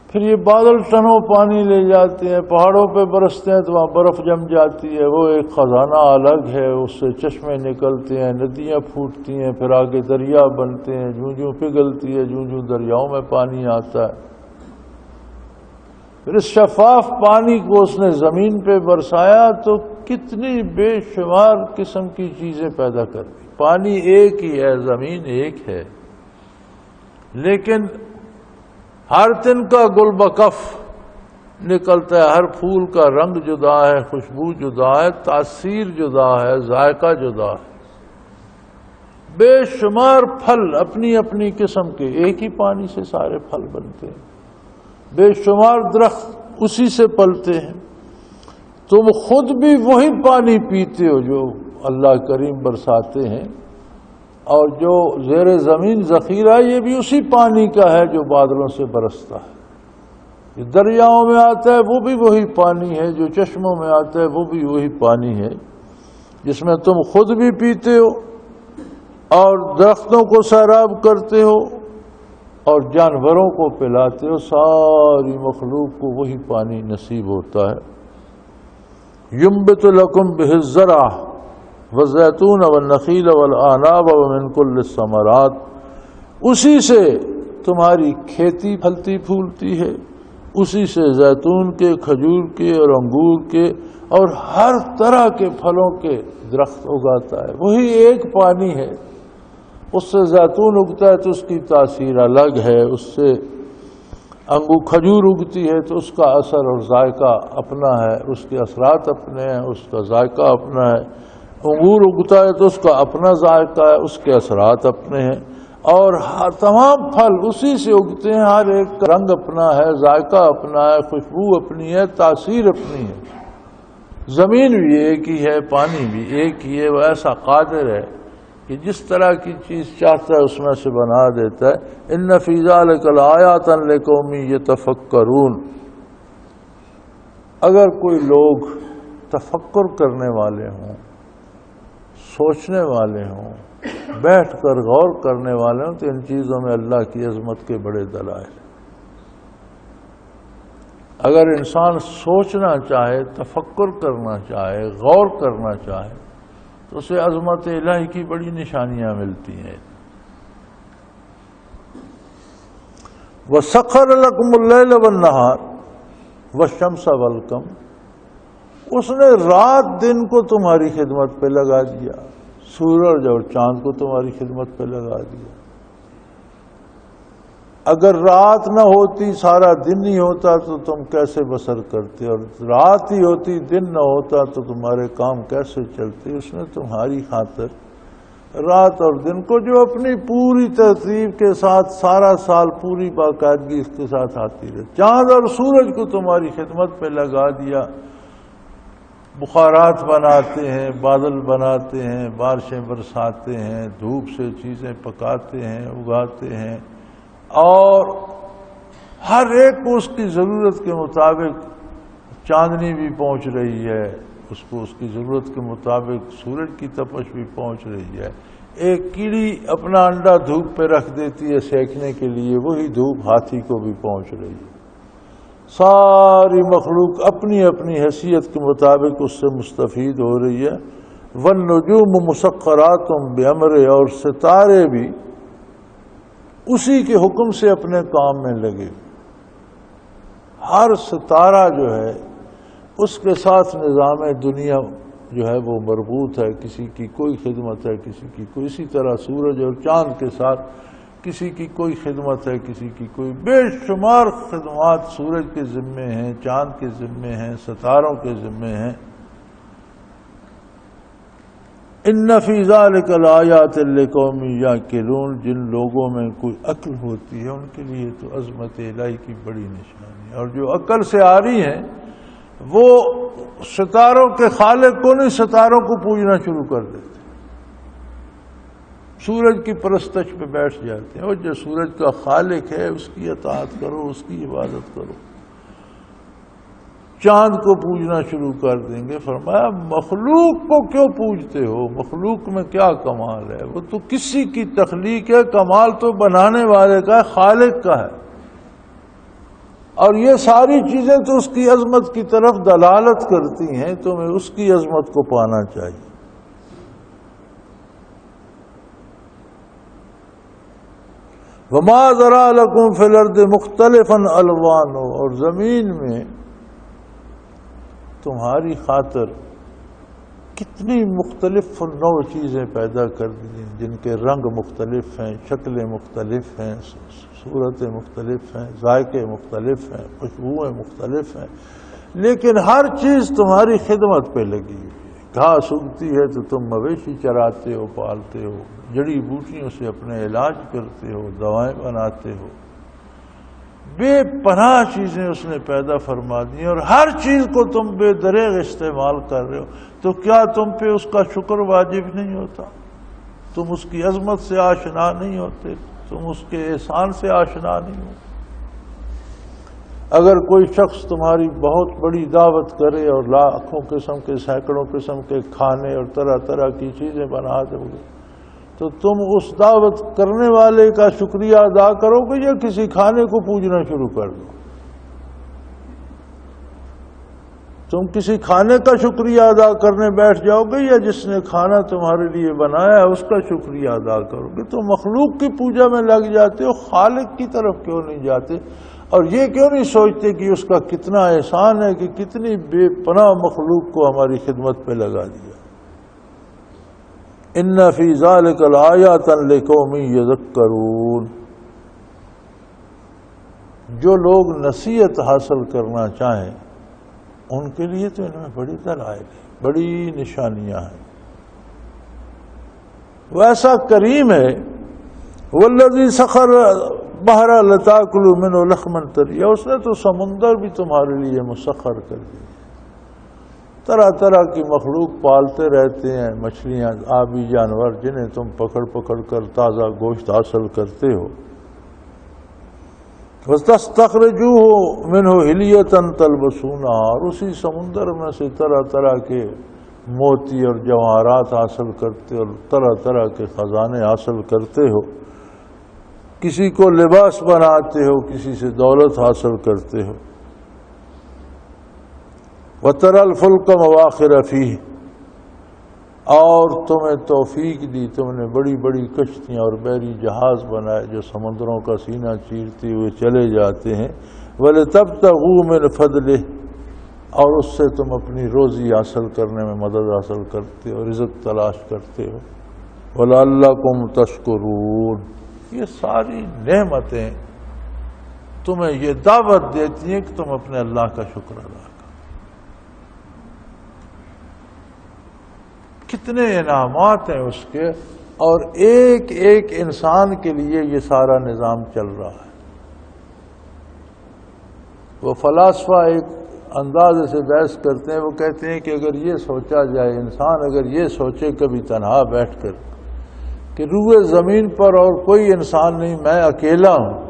پھر یہ بادل ٹنوں پانی لے جاتے ہیں، پہاڑوں پہ برستے ہیں تو وہاں برف جم جاتی ہے، وہ ایک خزانہ الگ ہے، اس سے چشمے نکلتے ہیں، ندیاں پھوٹتی ہیں، پھر آگے دریا بنتے ہیں، جوں جوں پگھلتی ہے جوں جوں دریاؤں میں پانی آتا ہے۔ پھر اس شفاف پانی کو اس نے زمین پہ برسایا تو کتنی بے شمار قسم کی چیزیں پیدا کر دی۔ پانی ایک ہی ہے، زمین ایک ہے، لیکن ہر دن کا گل بکف نکلتا ہے، ہر پھول کا رنگ جدا ہے، خوشبو جدا ہے، تاثیر جدا ہے، ذائقہ جدا ہے۔ بے شمار پھل اپنی اپنی قسم کے، ایک ہی پانی سے سارے پھل بنتے ہیں، بے شمار درخت اسی سے پلتے ہیں۔ تم خود بھی وہی پانی پیتے ہو جو اللہ کریم برساتے ہیں، اور جو زیر زمین ذخیرہ یہ بھی اسی پانی کا ہے جو بادلوں سے برستا ہے۔ یہ دریاؤں میں آتا ہے وہ بھی وہی پانی ہے، جو چشموں میں آتا ہے وہ بھی وہی پانی ہے، جس میں تم خود بھی پیتے ہو اور درختوں کو سیراب کرتے ہو اور جانوروں کو پلاتے ہو۔ ساری مخلوق کو وہی پانی نصیب ہوتا ہے۔ ينبت لكم به الزرع والزیتون والنخیل والاعناب ومن کل الثمرات، اسی سے تمہاری کھیتی پھلتی پھولتی ہے، اسی سے زیتون کے، کھجور کے اور انگور کے اور ہر طرح کے پھلوں کے درخت اگاتا ہے۔ وہی ایک پانی ہے، اس سے زیتون اگتا ہے تو اس کی تاثیر الگ ہے، اس سے کھجور اگتی ہے تو اس کا اثر اور ذائقہ اپنا ہے، اس کے اثرات اپنے ہیں، اس کا ذائقہ اپنا ہے۔ انگور اگتا ہے تو اس کا اپنا ذائقہ ہے، اس کے اثرات اپنے ہیں، اور تمام پھل اسی سے اگتے ہیں، ہر ایک کا رنگ اپنا ہے، ذائقہ اپنا ہے، خوشبو اپنی ہے، تاثیر اپنی ہے۔ زمین بھی ایک ہی ہے، پانی بھی ایک ہی ہے، وہ ایسا قادر ہے کہ جس طرح کی چیز چاہتا ہے اس میں سے بنا دیتا ہے۔ ان فی ذلک لآیات لقوم یتفکرون، اگر کوئی لوگ تفکر کرنے والے ہوں، سوچنے والے ہوں، بیٹھ کر غور کرنے والے ہوں، تو ان چیزوں میں اللہ کی عظمت کے بڑے دلائل ہیں۔ اگر انسان سوچنا چاہے، تفکر کرنا چاہے، غور کرنا چاہے تو اسے عظمت الہی کی بڑی نشانیاں ملتی ہیں۔ وَسَخَّرَ لَكُمُ اللَّيْلَ وَالنَّهَارَ وَالشَّمْسَ وَالْقَمَرَ، اس نے رات دن کو تمہاری خدمت پہ لگا دیا، سورج اور چاند کو تمہاری خدمت پہ لگا دیا۔ اگر رات نہ ہوتی، سارا دن ہی ہوتا تو تم کیسے بسر کرتے، اور رات ہی ہوتی دن نہ ہوتا تو تمہارے کام کیسے چلتے۔ اس نے تمہاری خاطر رات اور دن کو، جو اپنی پوری ترتیب کے ساتھ سارا سال پوری باقاعدگی اس کے ساتھ آتی رہے، چاند اور سورج کو تمہاری خدمت پہ لگا دیا۔ بخارات بناتے ہیں، بادل بناتے ہیں، بارشیں برساتے ہیں، دھوپ سے چیزیں پکاتے ہیں، اگاتے ہیں، اور ہر ایک کو اس کی ضرورت کے مطابق چاندنی بھی پہنچ رہی ہے، اس کو اس کی ضرورت کے مطابق سورج کی تپش بھی پہنچ رہی ہے۔ ایک کیڑی اپنا انڈا دھوپ پہ رکھ دیتی ہے سینکنے کے لیے، وہی دھوپ ہاتھی کو بھی پہنچ رہی ہے۔ ساری مخلوق اپنی اپنی حیثیت کے مطابق اس سے مستفید ہو رہی ہے۔ والنجوم مسخرات بامرہ، اور ستارے بھی اسی کے حکم سے اپنے کام میں لگے۔ ہر ستارہ جو ہے اس کے ساتھ نظام دنیا جو ہے وہ مربوط ہے، کسی کی کوئی خدمت ہے، کسی کی کوئی، اسی طرح سورج اور چاند کے ساتھ کسی کی کوئی خدمت ہے، کسی کی کوئی، بے شمار خدمات سورج کے ذمے ہیں، چاند کے ذمے ہیں، ستاروں کے ذمے ہیں۔ ان فی ذلک لآیات لقوم یعقلون، جن لوگوں میں کوئی عقل ہوتی ہے ان کے لیے تو عظمت الہی کی بڑی نشانی ہے۔ اور جو عقل سے آ رہی ہیں وہ ستاروں کے خالق کو نہیں، ستاروں کو پوجنا شروع کر دیتے، سورج کی پرستش پہ بیٹھ جاتے ہیں، اور جو سورج کا خالق ہے اس کی اطاعت کرو، اس کی عبادت کرو۔ چاند کو پوجنا شروع کر دیں گے۔ فرمایا مخلوق کو کیوں پوجتے ہو؟ مخلوق میں کیا کمال ہے؟ وہ تو کسی کی تخلیق ہے، کمال تو بنانے والے کا ہے، خالق کا ہے، اور یہ ساری چیزیں تو اس کی عظمت کی طرف دلالت کرتی ہیں، تمہیں اس کی عظمت کو پانا چاہیے۔ وما ذرا لکم فی الارض مختلفا الوانہ، اور زمین میں تمہاری خاطر کتنی مختلف نوع چیزیں پیدا کر دی ہیں، جن کے رنگ مختلف ہیں، شکلیں مختلف ہیں، صورتیں مختلف ہیں، ذائقے مختلف ہیں، خوشبوئیں مختلف ہیں، لیکن ہر چیز تمہاری خدمت پہ لگی ہوئی ہے۔ گھاس اگتی ہے تو تم مویشی چراتے ہو، پالتے ہو، جڑی بوٹیوں سے اپنے علاج کرتے ہو، دوائیں بناتے ہو، بے پناہ چیزیں اس نے پیدا فرما دی ہیں، اور ہر چیز کو تم بے دریغ استعمال کر رہے ہو، تو کیا تم پہ اس کا شکر واجب نہیں ہوتا؟ تم اس کی عظمت سے آشنا نہیں ہوتے؟ تم اس کے احسان سے آشنا نہیں ہوتے؟ اگر کوئی شخص تمہاری بہت بڑی دعوت کرے اور لاکھوں قسم کے، سینکڑوں قسم کے کھانے اور طرح طرح کی چیزیں بنا دو گے، تو تم اس دعوت کرنے والے کا شکریہ ادا کرو گے یا کسی کھانے کو پوجنا شروع کر دو؟ تم کسی کھانے کا شکریہ ادا کرنے بیٹھ جاؤ گے یا جس نے کھانا تمہارے لیے بنایا ہے اس کا شکریہ ادا کرو گے؟ تو مخلوق کی پوجا میں لگ جاتے ہو، خالق کی طرف کیوں نہیں جاتے؟ اور یہ کیوں نہیں سوچتے کہ اس کا کتنا احسان ہے کہ کتنی بے پناہ مخلوق کو ہماری خدمت پہ لگا دیا۔ ان فی ذلک لآیات لقوم یذکرون، جو لوگ نصیحت حاصل کرنا چاہیں ان کے لیے تو ان میں بڑی دلائل ہے، بڑی نشانیاں ہیں۔ وہ ایسا کریم ہے، والذی سخر بحر لتاکلوا منہ لحما طریا، اس نے تو سمندر بھی تمہارے لیے مسخر کر دیا، طرح طرح کی مخلوق پالتے رہتے ہیں، مچھلیاں، آبی جانور جنہیں تم پکڑ پکڑ کر تازہ گوشت حاصل کرتے ہو۔ وَتَسْتَخْرِجُوهُ مِنْهُ حِلْيَةً تَلْبَسُونَهَا، اور اسی سمندر میں سے طرح طرح کے موتی اور جواہرات حاصل کرتے اور طرح طرح کے خزانے حاصل کرتے ہو، کسی کو لباس بناتے ہو، کسی سے دولت حاصل کرتے ہو۔ وَتَرَى الْفُلْكَ مَوَاخِرَ فِيهِ، اور تمہیں توفیق دی، تم نے بڑی بڑی کشتیاں اور بحری جہاز بنائے جو سمندروں کا سینہ چیرتے ہوئے چلے جاتے ہیں۔ وَلِتَبْتَغُوا مِنْ فَضْلِهِ، اور اس سے تم اپنی روزی حاصل کرنے میں مدد حاصل کرتے ہو، رزق تلاش کرتے ہو۔ وَلَعَلَّكُمْ تَشْكُرُونَ، یہ ساری نعمتیں تمہیں یہ دعوت دیتی ہیں کہ تم اپنے اللہ کا شکر ادا کرو۔ کتنے انعامات ہیں اس کے، اور ایک ایک انسان کے لیے یہ سارا نظام چل رہا ہے۔ وہ فلاسفہ ایک انداز سے بحث کرتے ہیں، وہ کہتے ہیں کہ اگر یہ سوچا جائے، انسان اگر یہ سوچے کبھی تنہا بیٹھ کر کہ روئے زمین پر اور کوئی انسان نہیں، میں اکیلا ہوں،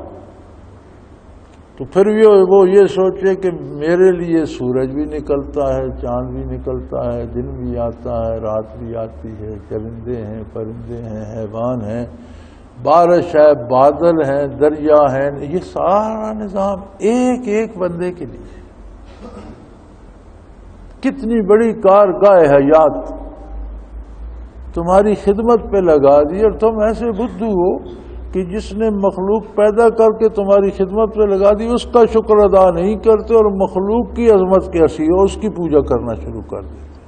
تو پھر وہ یہ سوچے کہ میرے لیے سورج بھی نکلتا ہے، چاند بھی نکلتا ہے، دن بھی آتا ہے، رات بھی آتی ہے، چرندے ہیں، پرندے ہیں، حیوان ہیں، بارش ہے، بادل ہیں، دریا ہیں، یہ سارا نظام ایک ایک بندے کے لیے۔ کتنی بڑی کارگاہ حیات تمہاری خدمت پہ لگا دی، اور تم ایسے بدھو ہو کہ جس نے مخلوق پیدا کر کے تمہاری خدمت پہ لگا دی اس کا شکر ادا نہیں کرتے، اور مخلوق کی عظمت کیسی ہو اس کی پوجا کرنا شروع کر دیتے۔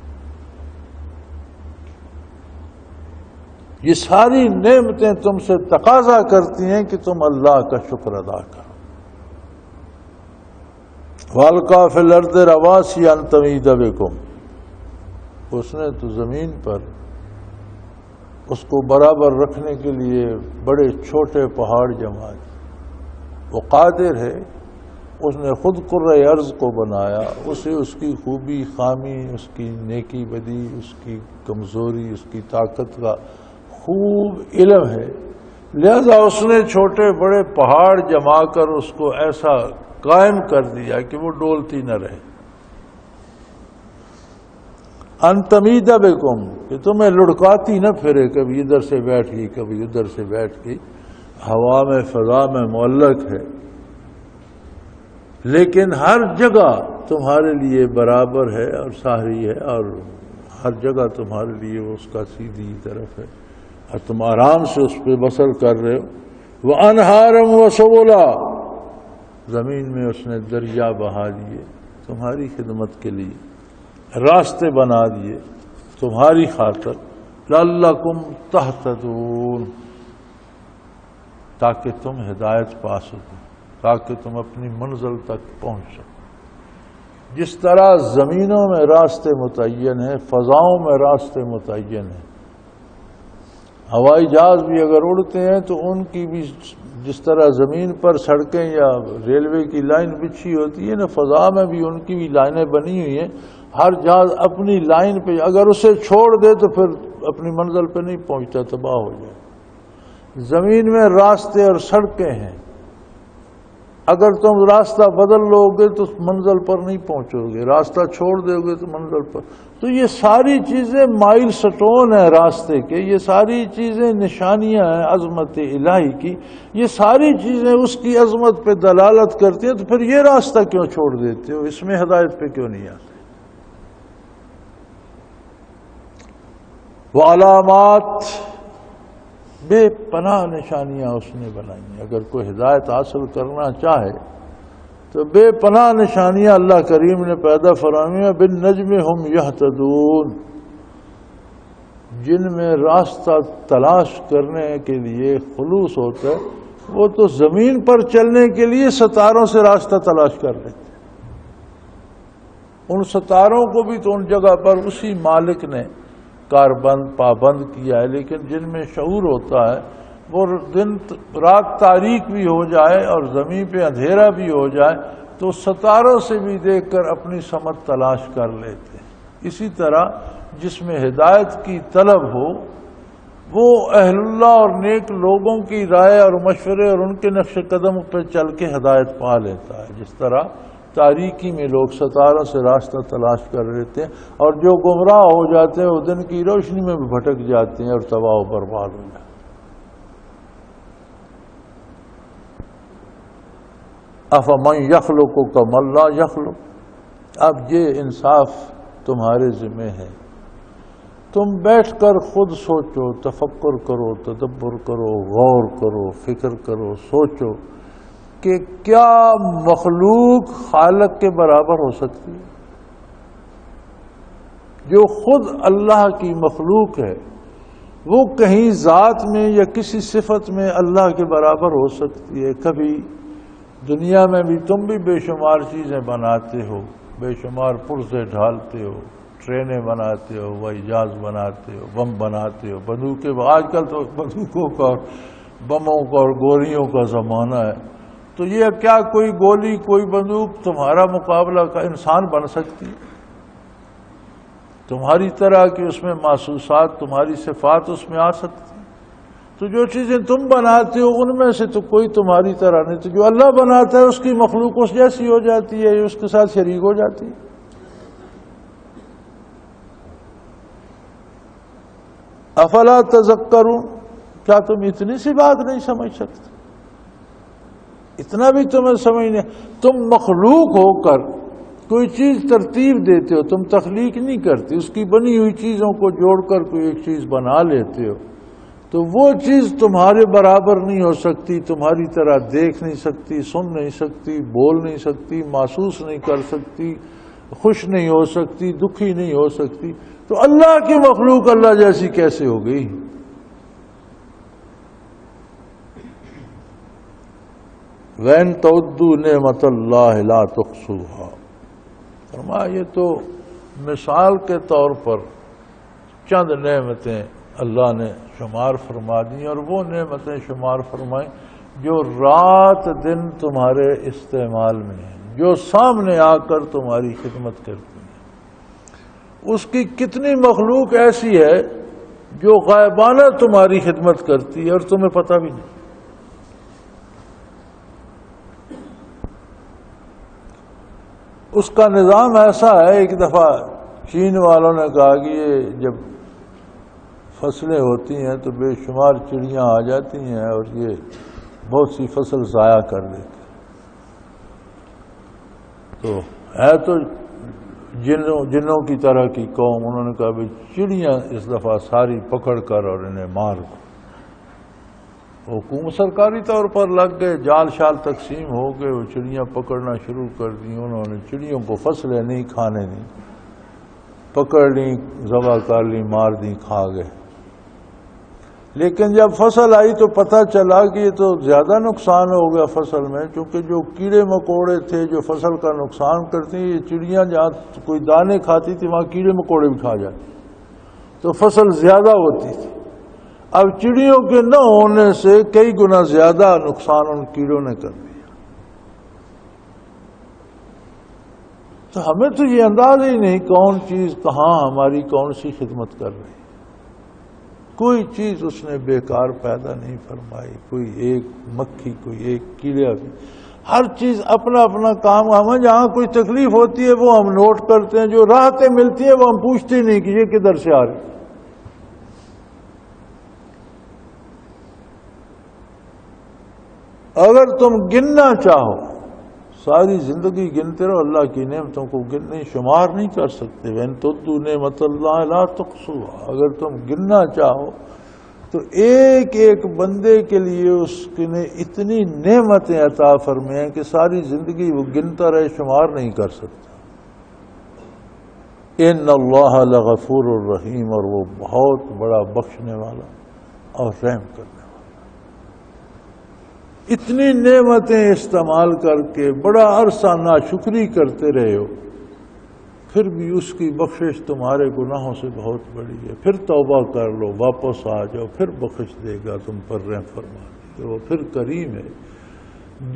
یہ ساری نعمتیں تم سے تقاضا کرتی ہیں کہ تم اللہ کا شکر ادا کرو۔ وَأَلْقَىٰ فِي الْأَرْضِ رَوَاسِيَ أَن تَمِيدَ بِكُمْ، اس نے تو زمین پر اس کو برابر رکھنے کے لیے بڑے چھوٹے پہاڑ جما دیے۔ وہ قادر ہے، اس نے خود کرۂ ارض کو بنایا، اسے اس کی خوبی خامی، اس کی نیکی بدی، اس کی کمزوری، اس کی طاقت کا خوب علم ہے، لہذا اس نے چھوٹے بڑے پہاڑ جما کر اس کو ایسا قائم کر دیا کہ وہ ڈولتی نہ رہے۔ ان تمیدہ بکم، کہ تمہیں لڑکاتی نہ پھرے، کبھی ادھر سے بیٹھ گئی کبھی ادھر سے بیٹھ گئی، ہوا میں فضا میں معلق ہے، لیکن ہر جگہ تمہارے لیے برابر ہے اور ساری ہے، اور ہر جگہ تمہارے لیے اس کا سیدھی طرف ہے، اور تم آرام سے اس پہ بسر کر رہے ہو۔ وَأَنْهَارًا وَسُبُلًا، زمین میں اس نے دریا بہا دیے تمہاری خدمت کے لیے، راستے بنا دیے تمہاری خاطر، لَعَلَّكُمْ تَهْتَدُونَ، تاکہ تم ہدایت پا سکو، تاکہ تم اپنی منزل تک پہنچ سکو۔ جس طرح زمینوں میں راستے متعین ہیں، فضاؤں میں راستے متعین ہیں، ہوائی جہاز بھی اگر اڑتے ہیں تو ان کی بھی جس طرح زمین پر سڑکیں یا ریلوے کی لائن بچھی ہوتی ہے نا، فضا میں بھی ان کی بھی لائنیں بنی ہوئی ہیں۔ ہر جہاز اپنی لائن پہ، اگر اسے چھوڑ دے تو پھر اپنی منزل پہ نہیں پہنچتا، تباہ ہو جائے۔ زمین میں راستے اور سڑکیں ہیں، اگر تم راستہ بدل لو گے تو منزل پر نہیں پہنچو گے، راستہ چھوڑ دو گے تو منزل پر۔ تو یہ ساری چیزیں مائل سٹون ہیں راستے کے، یہ ساری چیزیں نشانیاں ہیں عظمت الہی کی، یہ ساری چیزیں اس کی عظمت پہ دلالت کرتی ہیں۔ تو پھر یہ راستہ کیوں چھوڑ دیتے ہو؟ اس میں ہدایت پہ کیوں نہیں آتے؟ وعلامات، بے پناہ نشانیاں اس نے بنائی ہیں۔ اگر کوئی ہدایت حاصل کرنا چاہے تو بے پناہ نشانیاں اللہ کریم نے پیدا فرمائی ہیں۔ بالنجم ہم یہتدون، جن میں راستہ تلاش کرنے کے لیے خلوص ہوتا ہے، وہ تو زمین پر چلنے کے لیے ستاروں سے راستہ تلاش کر لیتے ہیں۔ ان ستاروں کو بھی تو ان جگہ پر اسی مالک نے کاربند پابند کیا ہے، لیکن جن میں شعور ہوتا ہے، وہ دن رات تاریک بھی ہو جائے اور زمین پہ اندھیرا بھی ہو جائے تو ستاروں سے بھی دیکھ کر اپنی سمت تلاش کر لیتے ہیں۔ اسی طرح جس میں ہدایت کی طلب ہو، وہ اہل اللہ اور نیک لوگوں کی رائے اور مشورے اور ان کے نقش قدم پہ چل کے ہدایت پا لیتا ہے۔ جس طرح تاریکی میں لوگ ستاروں سے راستہ تلاش کر لیتے ہیں، اور جو گمراہ ہو جاتے ہیں وہ دن کی روشنی میں بھی بھٹک جاتے ہیں اور تباہ و برباد ہو جاتے ہیں۔ افمن یخلق کمن لا یخلق، اب یہ انصاف تمہارے ذمہ ہے، تم بیٹھ کر خود سوچو، تفکر کرو، تدبر کرو، غور کرو، فکر کرو، سوچو کہ کیا مخلوق خالق کے برابر ہو سکتی ہے؟ جو خود اللہ کی مخلوق ہے وہ کہیں ذات میں یا کسی صفت میں اللہ کے برابر ہو سکتی ہے؟ کبھی دنیا میں بھی تم بھی بے شمار چیزیں بناتے ہو، بے شمار پرزے ڈھالتے ہو، ٹرینیں بناتے ہو، ہوائی جہاز بناتے ہو، بم بناتے ہو، بندوقیں۔ آج کل تو بندوقوں کا اور بموں کا اور گولیوں کا زمانہ ہے، تو یہ کیا کوئی گولی کوئی بندوق تمہارا مقابلہ کا انسان بن سکتی؟ تمہاری طرح کی اس میں محسوسات، تمہاری صفات اس میں آ سکتی؟ تو جو چیزیں تم بناتے ہو ان میں سے تو کوئی تمہاری طرح نہیں، تو جو اللہ بناتا ہے اس کی مخلوق اس جیسی ہو جاتی ہے، اس کے ساتھ شریک ہو جاتی ہے۔ افلا تذکرون، کیا تم اتنی سی بات نہیں سمجھ سکتے؟ اتنا بھی تمہیں سمجھ نہیں؟ تم مخلوق ہو کر کوئی چیز ترتیب دیتے ہو، تم تخلیق نہیں کرتے، اس کی بنی ہوئی چیزوں کو جوڑ کر کوئی ایک چیز بنا لیتے ہو، تو وہ چیز تمہارے برابر نہیں ہو سکتی، تمہاری طرح دیکھ نہیں سکتی، سن نہیں سکتی، بول نہیں سکتی، محسوس نہیں کر سکتی، خوش نہیں ہو سکتی، دکھی نہیں ہو سکتی، تو اللہ کی مخلوق اللہ جیسی کیسے ہو گئی؟ وَإِن تَعُدُّوا نِعْمَتَ اللَّهِ لَا تُحْصُوهَا، فرمایا یہ تو مثال کے طور پر چند نعمتیں اللہ نے شمار فرما دی، اور وہ نعمتیں شمار فرمائیں جو رات دن تمہارے استعمال میں ہیں، جو سامنے آ کر تمہاری خدمت کرتی ہیں۔ اس کی کتنی مخلوق ایسی ہے جو غائبانہ تمہاری خدمت کرتی ہے اور تمہیں پتہ بھی نہیں۔ اس کا نظام ایسا ہے، ایک دفعہ چین والوں نے کہا کہ یہ جب فصلیں ہوتی ہیں تو بے شمار چڑیاں آ جاتی ہیں اور یہ بہت سی فصل ضائع کر دیتی، تو ہے تو جنوں کی طرح کی قوم، انہوں نے کہا بھائی چڑیاں اس دفعہ ساری پکڑ کر اور انہیں مار دو۔ حکومت سرکاری طور پر لگ گئے، جال شال تقسیم ہو گئے، وہ چڑیاں پکڑنا شروع کر دی، انہوں نے چڑیوں کو فصلیں نہیں کھانے دی، پکڑ لی، ذبح کر لی، مار دی، کھا گئے۔ لیکن جب فصل آئی تو پتہ چلا کہ یہ تو زیادہ نقصان ہو گیا فصل میں، کیونکہ جو کیڑے مکوڑے تھے جو فصل کا نقصان کرتے ہیں، یہ چڑیاں جہاں کوئی دانے کھاتی تھی وہاں کیڑے مکوڑے بھی کھا جاتے، تو فصل زیادہ ہوتی تھی۔ اب چڑیوں کے نہ ہونے سے کئی گنا زیادہ نقصان ان کیڑوں نے کر دیا۔ تو ہمیں تو یہ اندازہ ہی نہیں کون چیز کہاں ہماری کون سی خدمت کر رہی ہے۔ کوئی چیز اس نے بیکار پیدا نہیں فرمائی، کوئی ایک مکھی، کوئی ایک کیڑا بھی، ہر چیز اپنا اپنا کام۔ ہمیں جہاں کوئی تکلیف ہوتی ہے وہ ہم نوٹ کرتے ہیں، جو راحتیں ملتی ہیں وہ ہم پوچھتے نہیں کہ یہ کدھر سے آ رہی۔ اگر تم گننا چاہو، ساری زندگی گنتے رہو، اللہ کی نعمتوں کو گننے شمار نہیں کر سکتے۔ وَإِن تُعُدُّوا نِعْمَتَ اللَّهِ لَا تُحْصُوهَا، اگر تم گننا چاہو تو ایک ایک بندے کے لیے اس نے اتنی نعمتیں عطا فرمائے ہیں کہ ساری زندگی وہ گنتا رہے شمار نہیں کر سکتا۔ إِنَّ اللَّهَ لَغَفُورٌ الرحیم، اور وہ بہت بڑا بخشنے والا اور رحم کرنے والا۔ اتنی نعمتیں استعمال کر کے بڑا عرصہ ناشکری کرتے رہے ہو، پھر بھی اس کی بخشش تمہارے گناہوں سے بہت بڑی ہے۔ پھر توبہ کر لو، واپس آ جاؤ، پھر بخش دے گا، تم پر رحم فرما دے گا، وہ پھر کریم ہے۔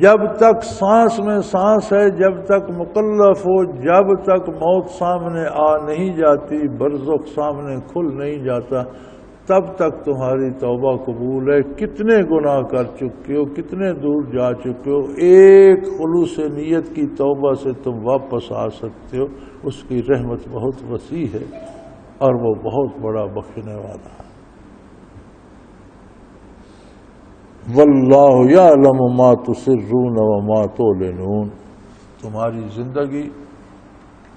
جب تک سانس میں سانس ہے، جب تک مکلف ہو، جب تک موت سامنے آ نہیں جاتی، برزخ سامنے کھل نہیں جاتا، تب تک تمہاری توبہ قبول ہے۔ کتنے گناہ کر چکے ہو، کتنے دور جا چکے ہو، ایک خلوص نیت کی توبہ سے تم واپس آ سکتے ہو۔ اس کی رحمت بہت وسیع ہے اور وہ بہت بڑا بخشنے والا ہے۔ واللہ یعلم ما تسرون وما تعلنون، تمہاری زندگی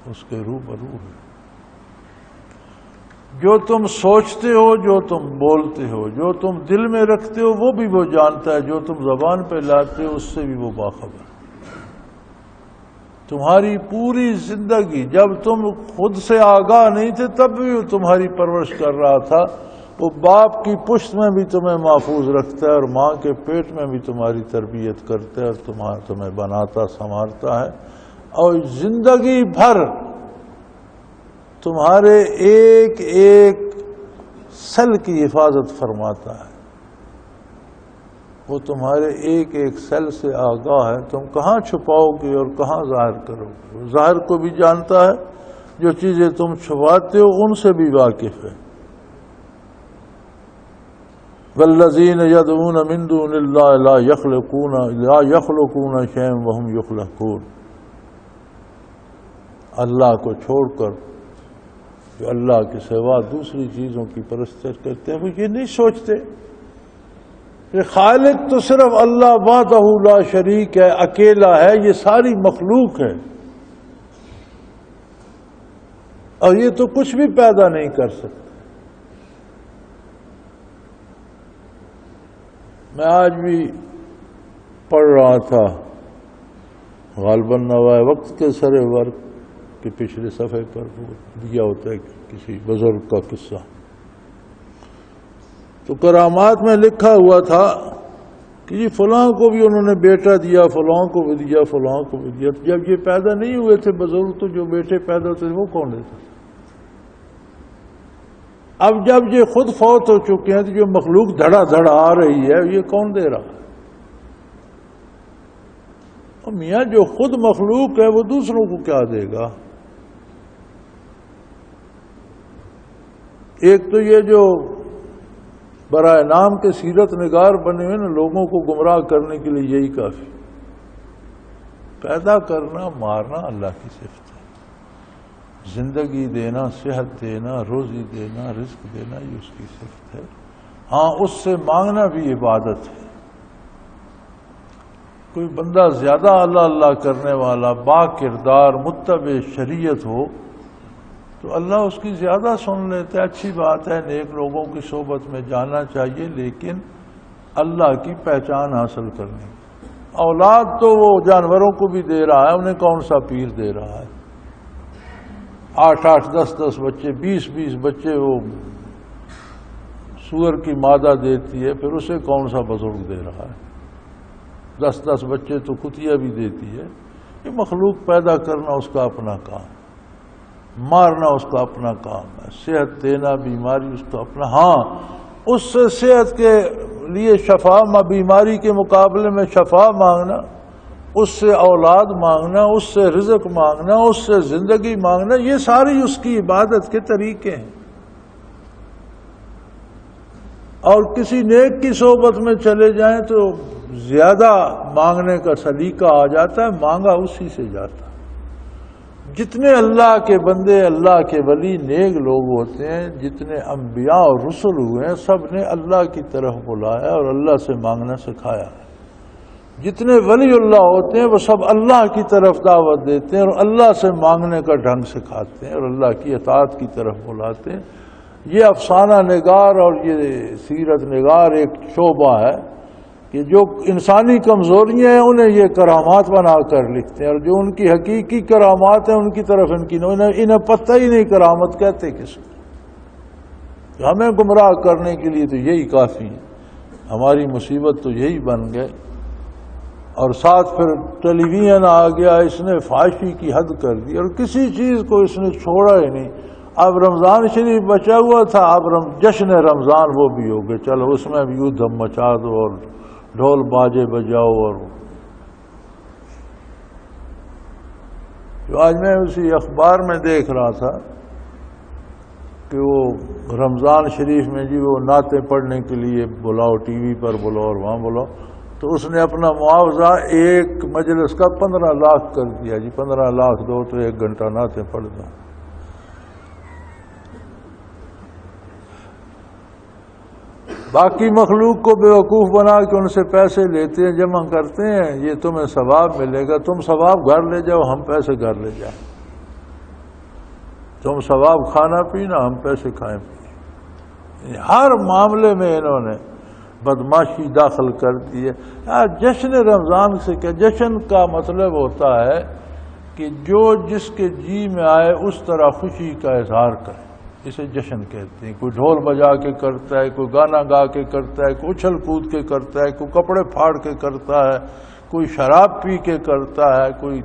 اس کے روبرو ہے۔ جو تم سوچتے ہو، جو تم بولتے ہو، جو تم دل میں رکھتے ہو، وہ بھی وہ جانتا ہے، جو تم زبان پہ لاتے ہو اس سے بھی وہ باخبر ہے۔ تمہاری پوری زندگی، جب تم خود سے آگاہ نہیں تھے تب بھی وہ تمہاری پرورش کر رہا تھا۔ وہ باپ کی پشت میں بھی تمہیں محفوظ رکھتا ہے اور ماں کے پیٹ میں بھی تمہاری تربیت کرتا ہے اور تمہیں بناتا سنوارتا ہے، اور زندگی بھر تمہارے ایک ایک سیل کی حفاظت فرماتا ہے۔ وہ تمہارے ایک ایک سیل سے آگاہ ہے، تم کہاں چھپاؤ گے اور کہاں ظاہر کرو گے۔ وہ ظاہر کو بھی جانتا ہے، جو چیزیں تم چھپاتے ہو ان سے بھی واقف ہے۔ والذین یدعون من دون اللہ لا یخلقون شیئا وہم یخلقون، اللہ کو چھوڑ کر جو اللہ کے سوا دوسری چیزوں کی پرستش کرتے ہیں، وہ یہ نہیں سوچتے کہ خالق تو صرف اللہ وحدہ لا شریک ہے، اکیلا ہے، یہ ساری مخلوق ہے اور یہ تو کچھ بھی پیدا نہیں کر سکتا۔ میں آج بھی پڑھ رہا تھا غالباً نوائے وقت کے سر ورق کے پچھلے صفحے پر وہ دیا ہوتا ہے کسی بزرگ کا قصہ، تو کرامات میں لکھا ہوا تھا کہ یہ فلاں کو بھی انہوں نے بیٹا دیا، فلاں کو بھی دیا، فلاں کو بھی دیا۔ جب یہ پیدا نہیں ہوئے تھے بزرگ تو جو بیٹے پیدا ہوتے تھے وہ کون دیتا؟ اب جب یہ خود فوت ہو چکے ہیں تو جو مخلوق دھڑا دھڑ آ رہی ہے یہ کون دے رہا ہے؟ اور میاں جو خود مخلوق ہے وہ دوسروں کو کیا دے گا؟ ایک تو یہ جو برائے نام کے سیرت نگار بنے ہوئے نا، لوگوں کو گمراہ کرنے کے لیے یہی کافی۔ پیدا کرنا، مارنا اللہ کی صفت ہے، زندگی دینا، صحت دینا، روزی دینا، رزق دینا، یہ اس کی صفت ہے۔ ہاں اس سے مانگنا بھی عبادت ہے۔ کوئی بندہ زیادہ اللہ اللہ کرنے والا، با کردار، متبع شریعت ہو تو اللہ اس کی زیادہ سن لیتا ہے۔ اچھی بات ہے، نیک لوگوں کی صحبت میں جانا چاہیے، لیکن اللہ کی پہچان حاصل کرنی۔ اولاد تو وہ جانوروں کو بھی دے رہا ہے، انہیں کون سا پیر دے رہا ہے؟ 8 10 بچے، 20 بچے وہ سور کی مادہ دیتی ہے، پھر اسے کون سا بزرگ دے رہا ہے؟ 10 بچے تو کتیا بھی دیتی ہے۔ یہ مخلوق پیدا کرنا اس کا اپنا کام، مارنا اس کا اپنا کام ہے، صحت دینا، بیماری اس کا اپنا۔ ہاں اس سے صحت کے لیے شفا، بیماری کے مقابلے میں شفا مانگنا، اس سے اولاد مانگنا، اس سے رزق مانگنا، اس سے زندگی مانگنا، یہ ساری اس کی عبادت کے طریقے ہیں۔ اور کسی نیک کی صحبت میں چلے جائیں تو زیادہ مانگنے کا سلیقہ آ جاتا ہے، مانگا اسی سے جاتا ہے۔ جتنے اللہ کے بندے، اللہ کے ولی نیک لوگ ہوتے ہیں، جتنے انبیاء اور رسل ہوئے ہیں، سب نے اللہ کی طرف بلایا اور اللہ سے مانگنا سکھایا ہے۔ جتنے ولی اللہ ہوتے ہیں وہ سب اللہ کی طرف دعوت دیتے ہیں اور اللہ سے مانگنے کا ڈھنگ سکھاتے ہیں اور اللہ کی اطاعت کی طرف بلاتے ہیں۔ یہ افسانہ نگار اور یہ سیرت نگار ایک شعبہ ہے کہ جو انسانی کمزوریاں ہیں انہیں یہ کرامات بنا کر لکھتے ہیں، اور جو ان کی حقیقی کرامات ہیں ان کی طرف انہیں پتہ ہی نہیں کرامت کہتے کس کو۔ ہمیں گمراہ کرنے کے لیے تو یہی کافی ہے، ہماری مصیبت تو یہی بن گئے۔ اور ساتھ پھر ٹیلی ویژن آ گیا، اس نے فحاشی کی حد کر دی اور کسی چیز کو اس نے چھوڑا ہی نہیں۔ اب رمضان شریف بچا ہوا تھا، اب جشن رمضان وہ بھی ہو گئے، چلو اس میں بھی دھم مچا دو اور ڈھول باجے بجاؤ۔ اور جو آج میں اسی اخبار میں دیکھ رہا تھا کہ وہ رمضان شریف میں جی وہ نعتیں پڑھنے کے لیے بلاؤ، ٹی وی پر بلاؤ اور وہاں بلاؤ، تو اس نے اپنا معاوضہ ایک مجلس کا 15 لاکھ کر دیا جی۔ 15 لاکھ دو تو 1 گھنٹہ نعتیں پڑھ دو۔ باقی مخلوق کو بیوقوف بنا کے ان سے پیسے لیتے ہیں، جمع کرتے ہیں، یہ تمہیں ثواب ملے گا، تم ثواب گھر لے جاؤ، ہم پیسے گھر لے جائیں۔ تم ثواب کھانا پینا، ہم پیسے کھائیں پینا۔ ہر معاملے میں انہوں نے بدماشی داخل کر دی ہے۔ جشن رمضان سے کیا؟ جشن کا مطلب ہوتا ہے کہ جو جس کے جی میں آئے اس طرح خوشی کا اظہار کرے، اسے جشن کہتے ہیں۔ کوئی ڈھول بجا کے کرتا ہے، کوئی گانا گا کے کرتا ہے، کوئی اچھل کود کے کرتا ہے، کوئی کپڑے پھاڑ کے کرتا ہے، کوئی شراب پی کے کرتا ہے، کوئی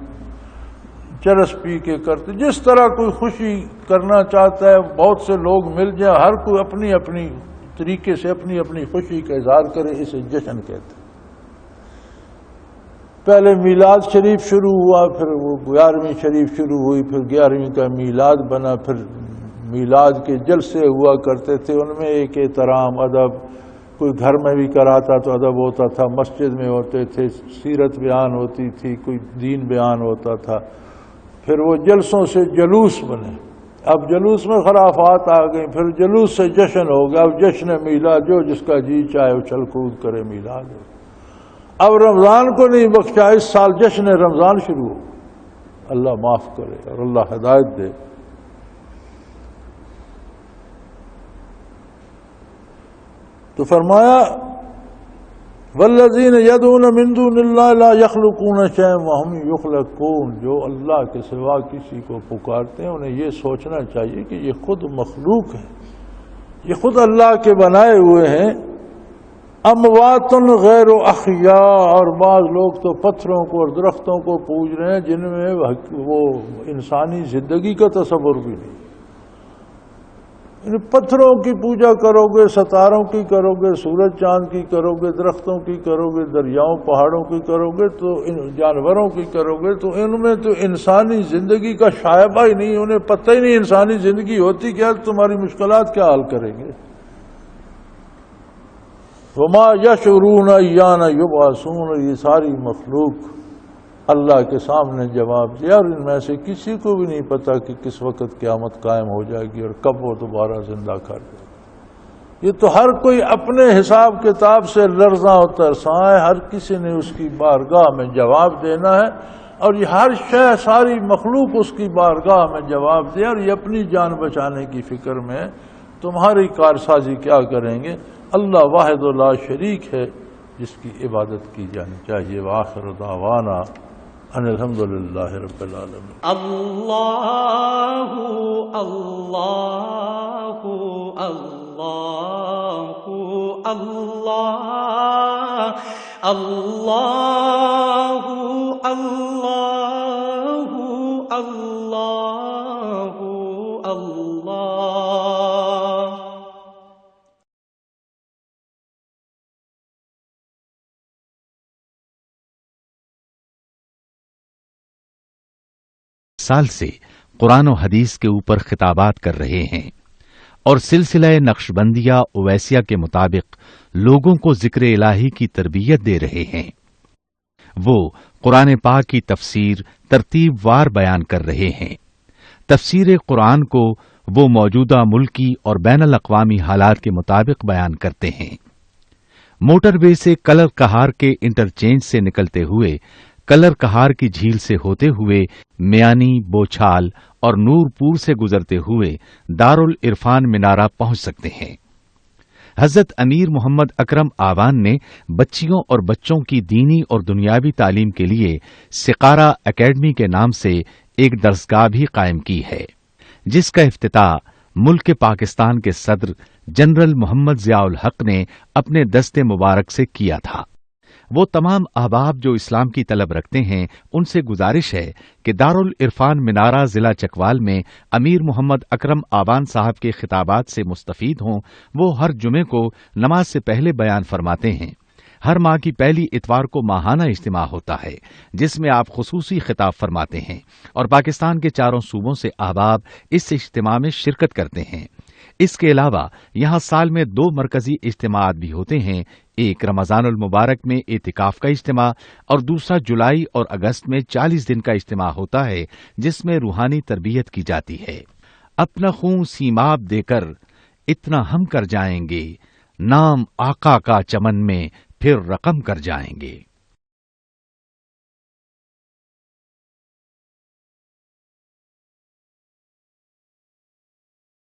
چرس پی کے کرتا ہے۔ جس طرح کوئی خوشی کرنا چاہتا ہے، بہت سے لوگ مل جائیں، ہر کوئی اپنی اپنی طریقے سے اپنی اپنی خوشی کا اظہار کرے، اسے جشن کہتے ہیں۔ پہلے میلاد شریف شروع ہوا، پھر وہ 11ویں شریف شروع ہوئی، پھر 11ویں کا میلاد بنا، پھر میلاد کے جلسے ہوا کرتے تھے، ان میں ایک احترام، ادب، کوئی گھر میں بھی کراتا تو ادب ہوتا تھا، مسجد میں ہوتے تھے، سیرت بیان ہوتی تھی، کوئی دین بیان ہوتا تھا۔ پھر وہ جلسوں سے جلوس بنے، اب جلوس میں خرافات آ گئیں، پھر جلوس سے جشن ہو گیا، اب جشن میلاد، جو جس کا جی چاہے اچھل کود کرے، میلاد ہو۔ اب رمضان کو نہیں بخشا، اس سال جشن رمضان شروع ہو۔ اللہ معاف کرے اور اللہ ہدایت دے۔ تو فرمایا والذین یدعون من دون اللہ لا یخلقون شیئا وہم یخلقون، جو اللہ کے سوا کسی کو پکارتے ہیں انہیں یہ سوچنا چاہیے کہ یہ خود مخلوق ہے، یہ خود اللہ کے بنائے ہوئے ہیں۔ اموات غیر احیاء، اور بعض لوگ تو پتھروں کو اور درختوں کو پوج رہے ہیں جن میں وہ انسانی زندگی کا تصور بھی نہیں۔ پتھروں کی پوجا کرو گے، ستاروں کی کرو گے، سورج چاند کی کرو گے، درختوں کی کرو گے، دریاؤں پہاڑوں کی کرو گے، تو جانوروں کی کرو گے، تو ان میں تو انسانی زندگی کا شائبہ ہی نہیں، انہیں پتہ ہی نہیں انسانی زندگی ہوتی کیا، تمہاری مشکلات کیا حل کریں گے۔ وما یشعرون ایان یبعثون، یہ ساری مخلوق اللہ کے سامنے جواب دیا، اور ان میں سے کسی کو بھی نہیں پتا کہ کس وقت قیامت قائم ہو جائے گی اور کب وہ دوبارہ زندہ کر دے گا۔ یہ تو ہر کوئی اپنے حساب کتاب سے لرزاں و ترساں ہے، ہر کسی نے اس کی بارگاہ میں جواب دینا ہے، اور یہ ہر شے، ساری مخلوق اس کی بارگاہ میں جواب دے، اور یہ اپنی جان بچانے کی فکر میں ہے۔ تمہاری کارسازی کیا کریں گے؟ اللہ واحد لا شریک ہے جس کی عبادت کی جانی چاہیے۔ وآخر دعوانا ان الحمدللہ رب العالمین۔ اللہ اللہ اللہ اللہ اللہ اللہ اللہ اللہ۔ سال سے قرآن و حدیث کے اوپر خطابات کر رہے ہیں اور سلسلہ نقشبندیہ اویسیہ کے مطابق لوگوں کو ذکر الہی کی تربیت دے رہے ہیں۔ وہ قرآن پاک کی تفسیر ترتیب وار بیان کر رہے ہیں۔ تفسیر قرآن کو وہ موجودہ ملکی اور بین الاقوامی حالات کے مطابق بیان کرتے ہیں۔ موٹر وے سے کلر کہار کے انٹرچینج سے نکلتے ہوئے، کلر کہار کی جھیل سے ہوتے ہوئے میانی، بوچھال اور نور پور سے گزرتے ہوئے دارالعرفان منارہ پہنچ سکتے ہیں۔ حضرت امیر محمد اکرم آوان نے بچیوں اور بچوں کی دینی اور دنیاوی تعلیم کے لیے سقارہ اکیڈمی کے نام سے ایک درسگاہ بھی قائم کی ہے، جس کا افتتاح ملک پاکستان کے صدر جنرل محمد ضیاء الحق نے اپنے دست مبارک سے کیا تھا۔ وہ تمام احباب جو اسلام کی طلب رکھتے ہیں ان سے گزارش ہے کہ دارالعرفان منارہ ضلع چکوال میں امیر محمد اکرم آوان صاحب کے خطابات سے مستفید ہوں۔ وہ ہر جمعے کو نماز سے پہلے بیان فرماتے ہیں۔ ہر ماہ کی پہلی اتوار کو ماہانہ اجتماع ہوتا ہے جس میں آپ خصوصی خطاب فرماتے ہیں، اور پاکستان کے چاروں صوبوں سے احباب اس اجتماع میں شرکت کرتے ہیں۔ اس کے علاوہ یہاں سال میں 2 مرکزی اجتماعات بھی ہوتے ہیں، ایک رمضان المبارک میں اعتکاف کا اجتماع اور دوسرا جولائی اور اگست میں 40 دن کا اجتماع ہوتا ہے جس میں روحانی تربیت کی جاتی ہے۔ اپنا خون سیماب دے کر اتنا ہم کر جائیں گے، نام آقا کا چمن میں پھر رقم کر جائیں گے۔